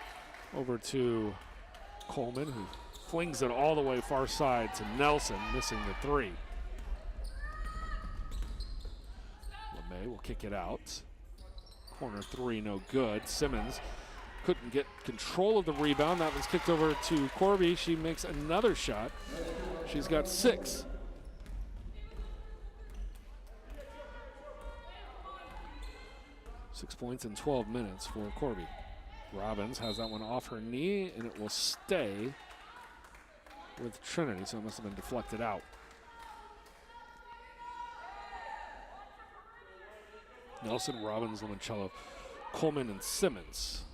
over to Coleman, who flings it all the way far side to Nelson, missing the 3. LeMay will kick it out. Corner 3, no good. Simmons couldn't get control of the rebound. That was kicked over to Corby. She makes another shot. She's got 6. Six points in 12 minutes for Corby. Robbins has that one off her knee, and it will stay with Trinity, so it must have been deflected out. Nelson, Robbins, Limoncello, Coleman, and Simmons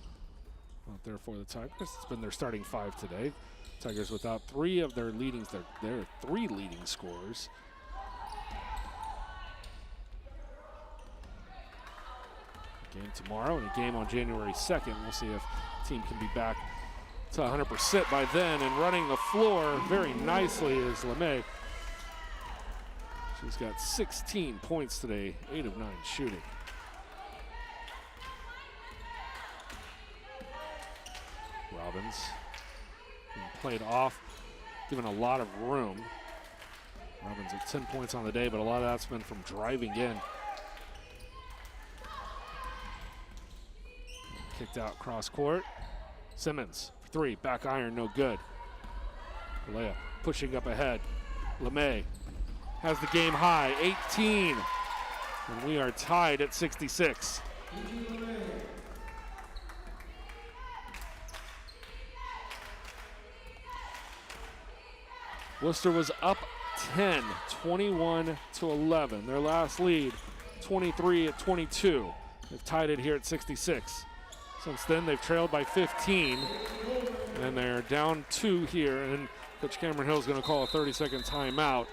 out there for the Tigers. It's been their starting 5 today. Tigers without 3 of their leading, their 3 leading scorers. Game tomorrow and a game on January 2nd. We'll see if the team can be back to 100% by then. And running the floor very nicely is LeMay. She's got 16 points today, 8 of 9 shooting. Robbins being played off, given a lot of room. Robbins at 10 points on the day, but a lot of that's been from driving in. Kicked out cross court. Simmons, 3, back iron, no good. Galea pushing up ahead. LeMay has the game high, 18. And we are tied at 66. Worcester was up 10, 21-11. Their last lead, 23-22. They've tied it here at 66. Since then, they've trailed by 15, and they're down 2 here, and Coach Cameron Hill is going to call a 30-second timeout.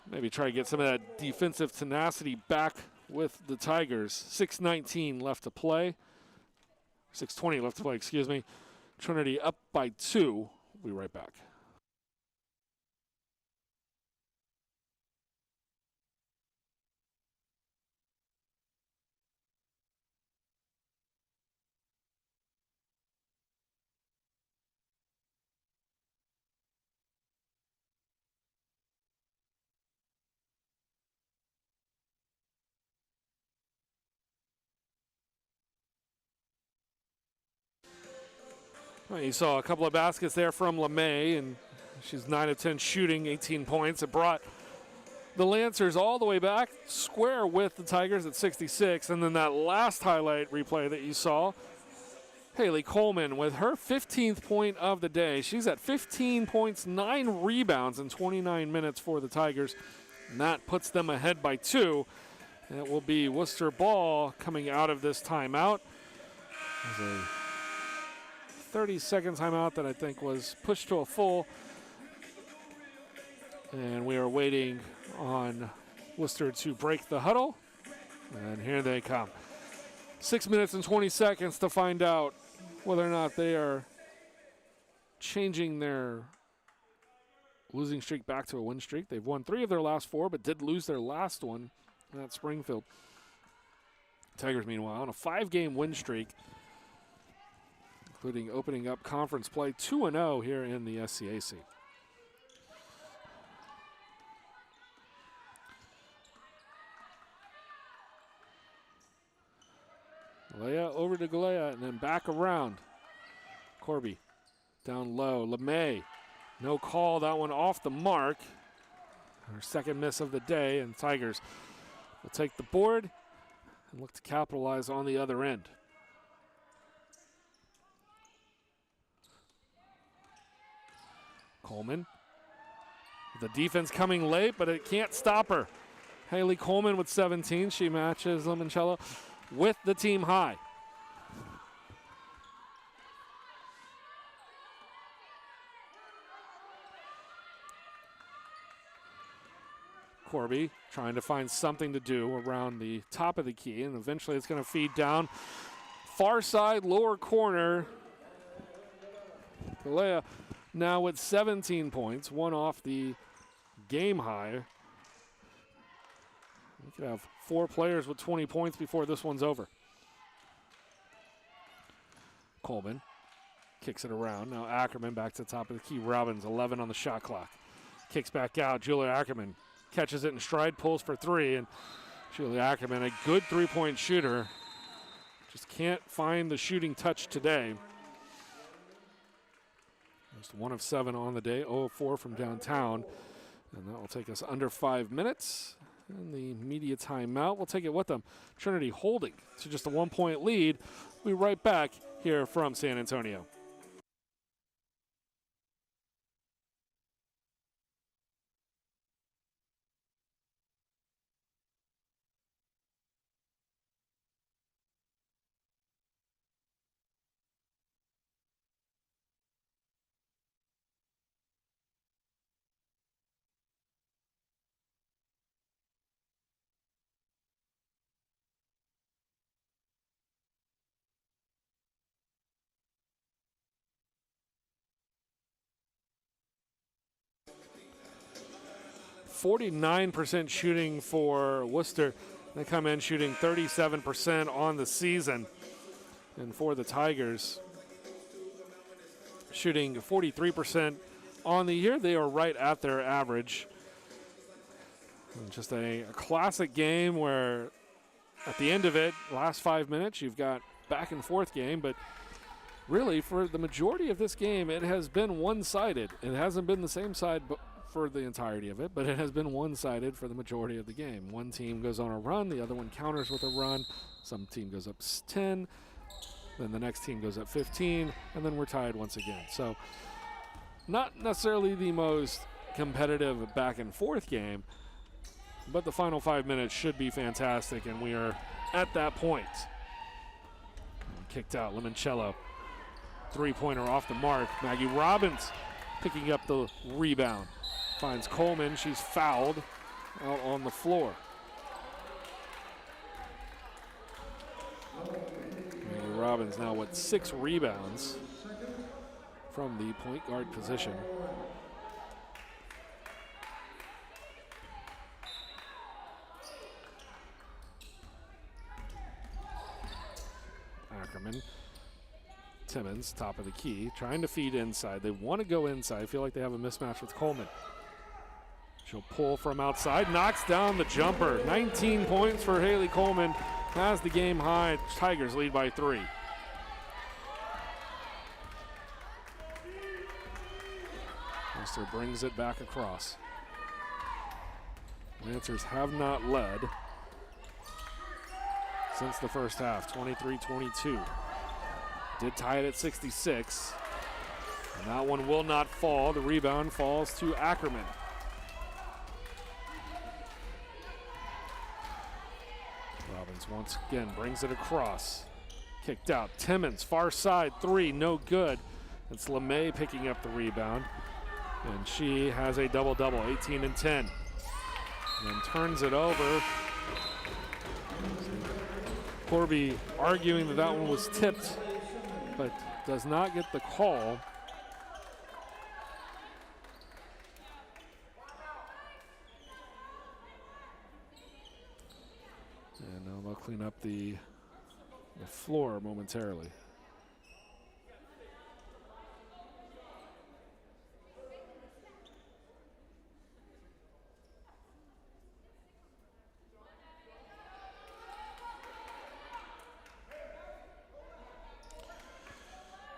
Maybe try to get some of that defensive tenacity back with the Tigers. 6:19 left to play. 6:20 left to play, excuse me. Trinity up by 2. We'll be right back. Well, you saw a couple of baskets there from LeMay, and she's 9 of 10 shooting, 18 points. It brought the Lancers all the way back square with the Tigers at 66. And then that last highlight replay that you saw, Haley Coleman with her 15th point of the day. She's at 15 points, 9 rebounds in 29 minutes for the Tigers. And that puts them ahead by 2. And it will be Worcester ball coming out of this timeout. There's a 30-second timeout that I think was pushed to a full. And we are waiting on Worcester to break the huddle. And here they come. 6 minutes and 20 seconds to find out whether or not they are changing their losing streak back to a win streak. They've won 3 of their last 4, but did lose their last one at Springfield. Tigers, meanwhile, on a 5-game win streak, including opening up conference play 2-0 here in the SCAC. Galea over to Galea and then back around. Corby down low. LeMay, no call. That one off the mark. Her second miss of the day, and Tigers will take the board and look to capitalize on the other end. Coleman. The defense coming late, but it can't stop her. Haley Coleman with 17. She matches Limoncello with the team high. Corby trying to find something to do around the top of the key, and eventually it's going to feed down. Far side, lower corner. Galea now with 17 points, 1 off the game high. We could have 4 players with 20 points before this one's over. Coleman kicks it around. Now Ackerman back to the top of the key. Robbins, 11 on the shot clock. Kicks back out. Julia Ackerman catches it in stride, pulls for 3. And Julia Ackerman, a good 3-point shooter. Just can't find the shooting touch today. Just 1 of 7 on the day, 0 of 4 from downtown. And that will take us under 5 minutes. And the media timeout, we'll take it with them. Trinity holding to just a 1-point lead. We'll be right back here from San Antonio. 49% shooting for Worcester. They come in shooting 37% on the season. And for the Tigers, shooting 43% on the year, they are right at their average. And just a classic game where at the end of it, last 5 minutes, you've got back and forth game, but really for the majority of this game, it has been one-sided. It hasn't been the same side for the entirety of it, but it has been one-sided for the majority of the game. One team goes on a run, the other one counters with a run. Some team goes up 10, then the next team goes up 15, and then we're tied once again. So not necessarily the most competitive back and forth game, but the final 5 minutes should be fantastic, and we are at that point. Kicked out, Limoncello. Three-pointer off the mark. Maggie Robbins picking up the rebound. Finds Coleman. She's fouled out on the floor. Maggie Robbins now with 6 rebounds from the point guard position. Ackerman. Timmons, top of the key, trying to feed inside. They want to go inside. I feel like they have a mismatch with Coleman. She'll pull from outside, knocks down the jumper. 19 points for Haley Coleman, has the game high. Tigers lead by 3. Worcester brings it back across. Lancers have not led since the first half, 23-22. Did tie it at 66. And that one will not fall. The rebound falls to Ackerman. Robbins once again brings it across. Kicked out. Timmons, far side, 3, no good. It's LeMay picking up the rebound. And she has a double-double, 18 and 10. And turns it over. Corby arguing that that one was tipped, but does not get the call. And now they'll clean up the floor momentarily.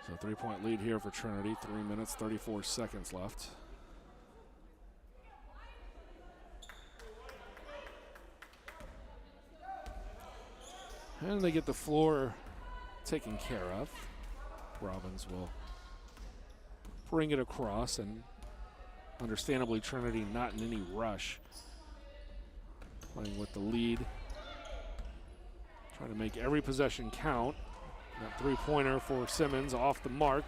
So 3-point lead here for Trinity. 3 minutes, 34 seconds left. And they get the floor taken care of. Robbins will bring it across, and understandably Trinity not in any rush. Playing with the lead. Trying to make every possession count. That three-pointer for Simmons off the mark.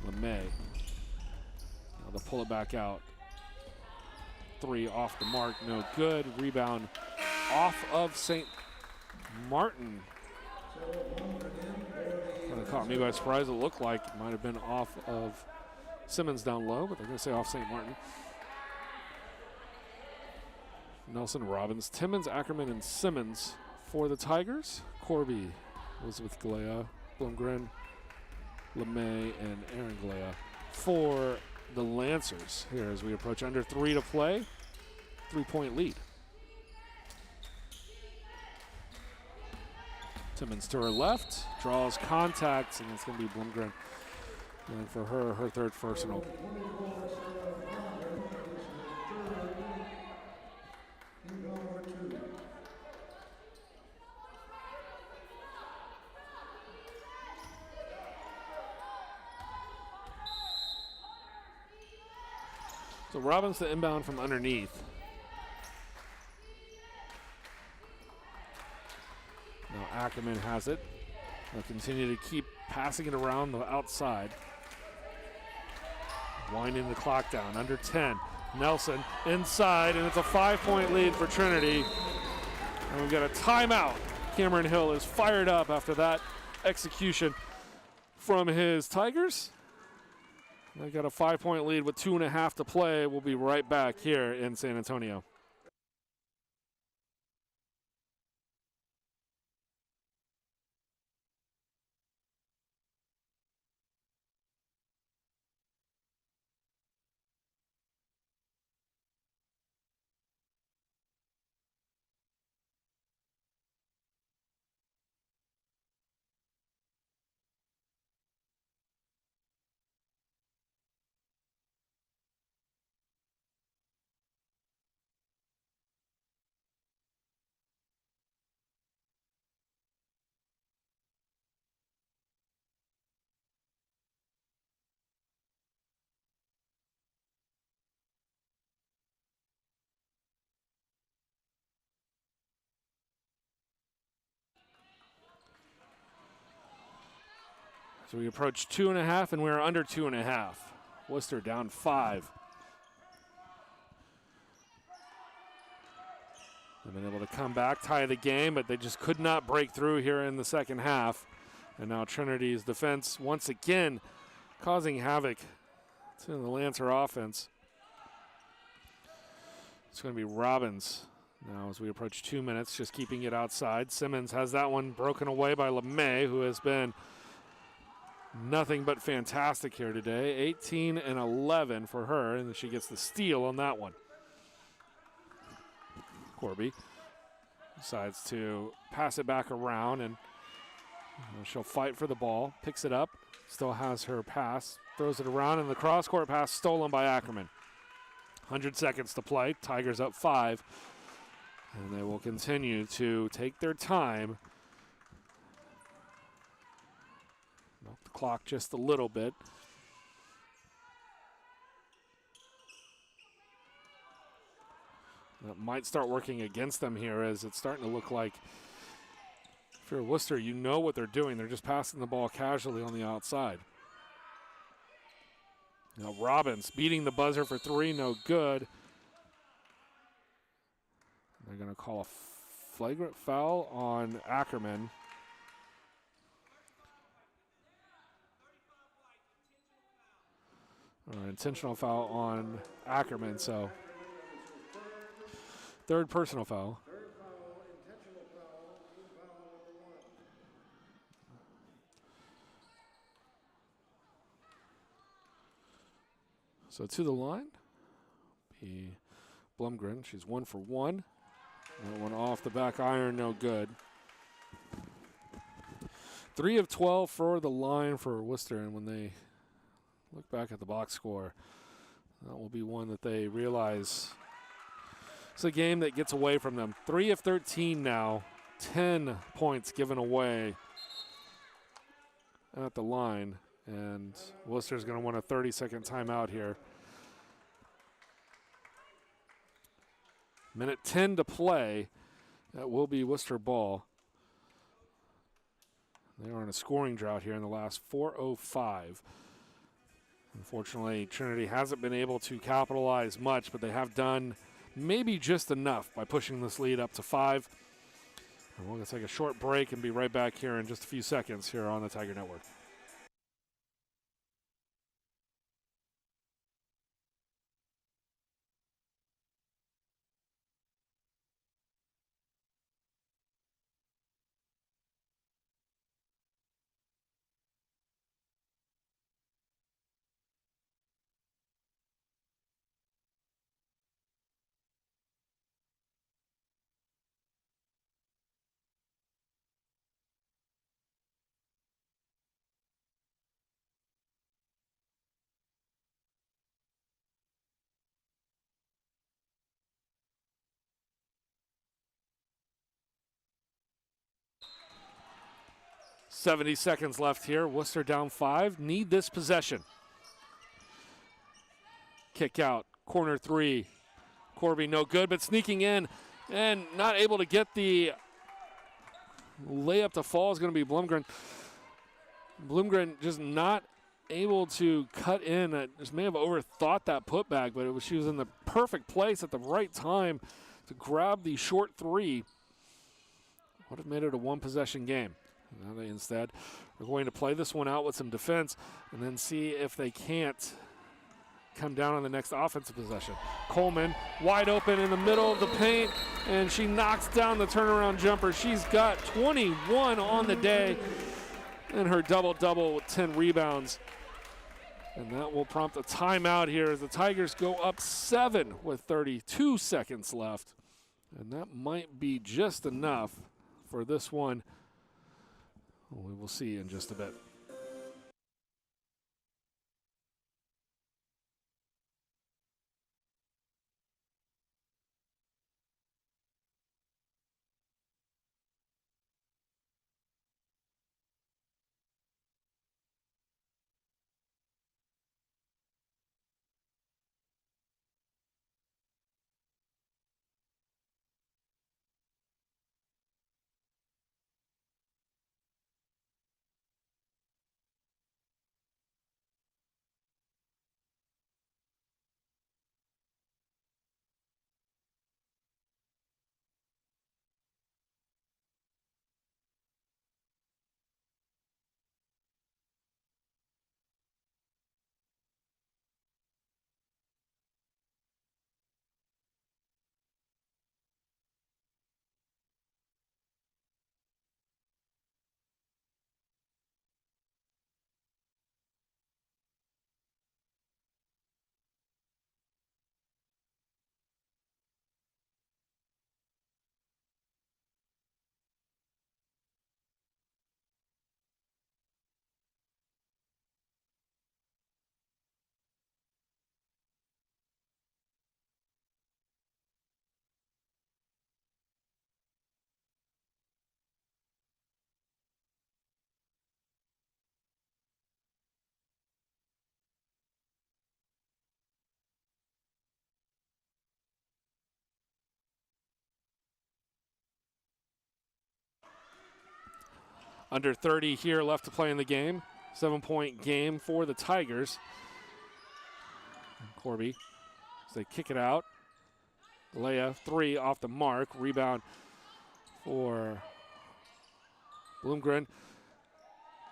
LeMay. Now they'll pull it back out. 3 off the mark, no good. Rebound off of St. Martin. Kind of caught me by surprise. It looked like it might have been off of Simmons down low, but they're going to say off St. Martin. Nelson, Robbins, Timmons, Ackerman, and Simmons for the Tigers. Corby, Elizabeth Galea, Blumgren, LeMay, and Aaron Galea for the Lancers here as we approach under 3 to play. 3-point lead. Timmons to her left, draws contact, and it's going to be Blumgren. And for her third personal. So Robbins the inbound from underneath. Now Ackerman has it. They'll continue to keep passing it around the outside. Winding the clock down, under 10. Nelson inside, and it's a 5-point lead for Trinity. And we've got a timeout. Cameron Hill is fired up after that execution from his Tigers. They got a 5-point lead with 2.5 to play. We'll be right back here in San Antonio. So we approach 2.5, and we're under 2.5. Worcester down 5. They've been able to come back, tie the game, but they just could not break through here in the second half. And now Trinity's defense once again causing havoc to the Lancer offense. It's going to be Robbins now as we approach 2 minutes, just keeping it outside. Simmons has that one broken away by LeMay, who has been nothing but fantastic here today. 18 and 11 for her, and she gets the steal on that one. Corby decides to pass it back around, and she'll fight for the ball. Picks it up, still has her pass, throws it around, and the cross-court pass stolen by Ackerman. 100 seconds to play. Tigers up 5, and they will continue to take their time. Milk the clock just a little bit. That might start working against them here, as it's starting to look like, if you're Worcester, you know what they're doing. They're just passing the ball casually on the outside. Now Robbins beating the buzzer for 3, no good. They're going to call a flagrant foul on Ackerman. Intentional foul on Ackerman, so third personal foul. So to the line, be Blumgren. She's 1 for 1. That one off the back iron, no good. 3 of 12 for the line for Worcester, and when they look back at the box score, that will be one that they realize it's a game that gets away from them. 3 of 13 now, 10 points given away at the line, and Worcester's going to want a 30-second timeout here. Minute 10 to play. That will be Worcester ball. They are in a scoring drought here in the last 4:05. Unfortunately, Trinity hasn't been able to capitalize much, but they have done maybe just enough by pushing this lead up to 5. And we're going to take a short break and be right back here in just a few seconds here on the Tiger Network. .70 seconds left here. Worcester down 5. Need this possession. Kick out. Corner 3. Corby no good, but sneaking in and not able to get the layup to fall is going to be Blumgren. Blumgren just not able to cut in. Just may have overthought that putback, but she was in the perfect place at the right time to grab the short 3. Would have made it a 1-possession game. Now they instead are going to play this one out with some defense and then see if they can't come down on the next offensive possession. Coleman wide open in the middle of the paint, and she knocks down the turnaround jumper. She's got 21 on the day and her double-double with 10 rebounds. And that will prompt a timeout here as the Tigers go up 7 with 32 seconds left. And that might be just enough for this one. We will see in just a bit. Under 30 here left to play in the game. 7-point game for the Tigers. Corby, as they kick it out. Leia, 3 off the mark. Rebound for Bloomgren.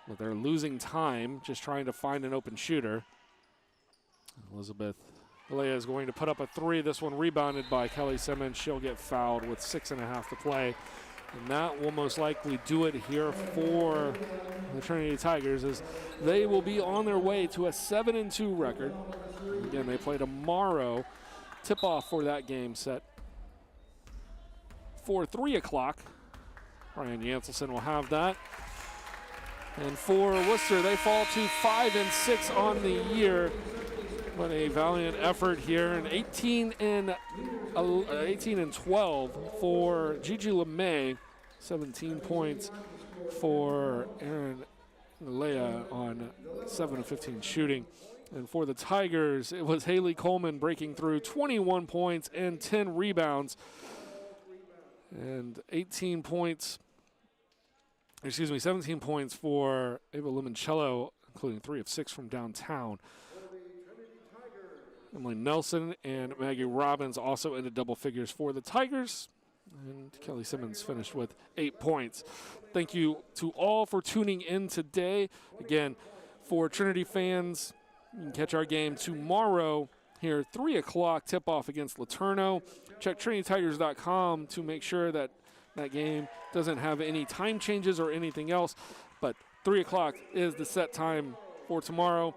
But they're losing time, just trying to find an open shooter. Elizabeth Leia is going to put up a 3. This one rebounded by Kelly Simmons. She'll get fouled with 6.5 to play. And that will most likely do it here for the Trinity Tigers, as they will be on their way to a 7-2 record. Again, they play tomorrow. Tip-off for that game set for 3 o'clock. Ryan Janselson will have that. And for Worcester, they fall to 5-6 on the year. But a valiant effort here, and 18 and 12 for Gigi LeMay, 17 points for Aaron Leia on 7 of 15 shooting. And for the Tigers, it was Haley Coleman breaking through, 21 points and 10 rebounds. And 17 points for Ava Limoncello, including 3 of 6 from downtown. Emily Nelson and Maggie Robbins also into double figures for the Tigers. And Kelly Simmons finished with 8 points. Thank you to all for tuning in today. Again, for Trinity fans, you can catch our game tomorrow here, 3 o'clock, tip-off against Laterno. Check TrinityTigers.com to make sure that that game doesn't have any time changes or anything else. But 3 o'clock is the set time for tomorrow.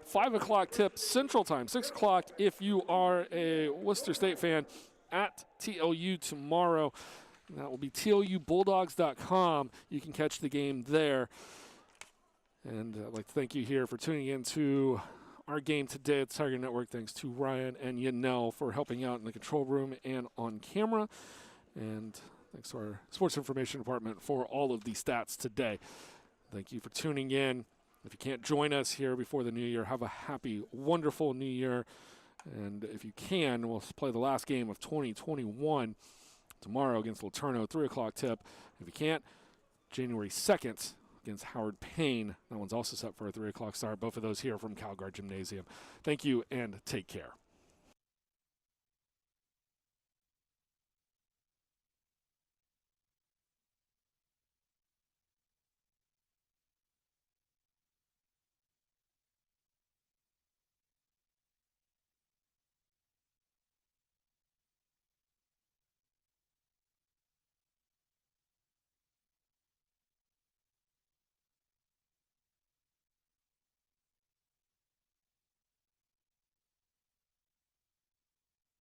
5 o'clock tip Central Time, 6 o'clock if you are a Worcester State fan at TLU tomorrow. And that will be TLUBulldogs.com. You can catch the game there. And I'd like to thank you here for tuning in to our game today at the Tiger Network. Thanks to Ryan and Yanel for helping out in the control room and on camera. And thanks to our sports information department for all of the stats today. Thank you for tuning in. If you can't join us here before the new year, have a happy, wonderful new year. And if you can, we'll play the last game of 2021 tomorrow against Laterno, 3 o'clock tip. If you can't, January 2nd against Howard Payne. That one's also set for a 3 o'clock start. Both of those here from Calgary Gymnasium. Thank you and take care.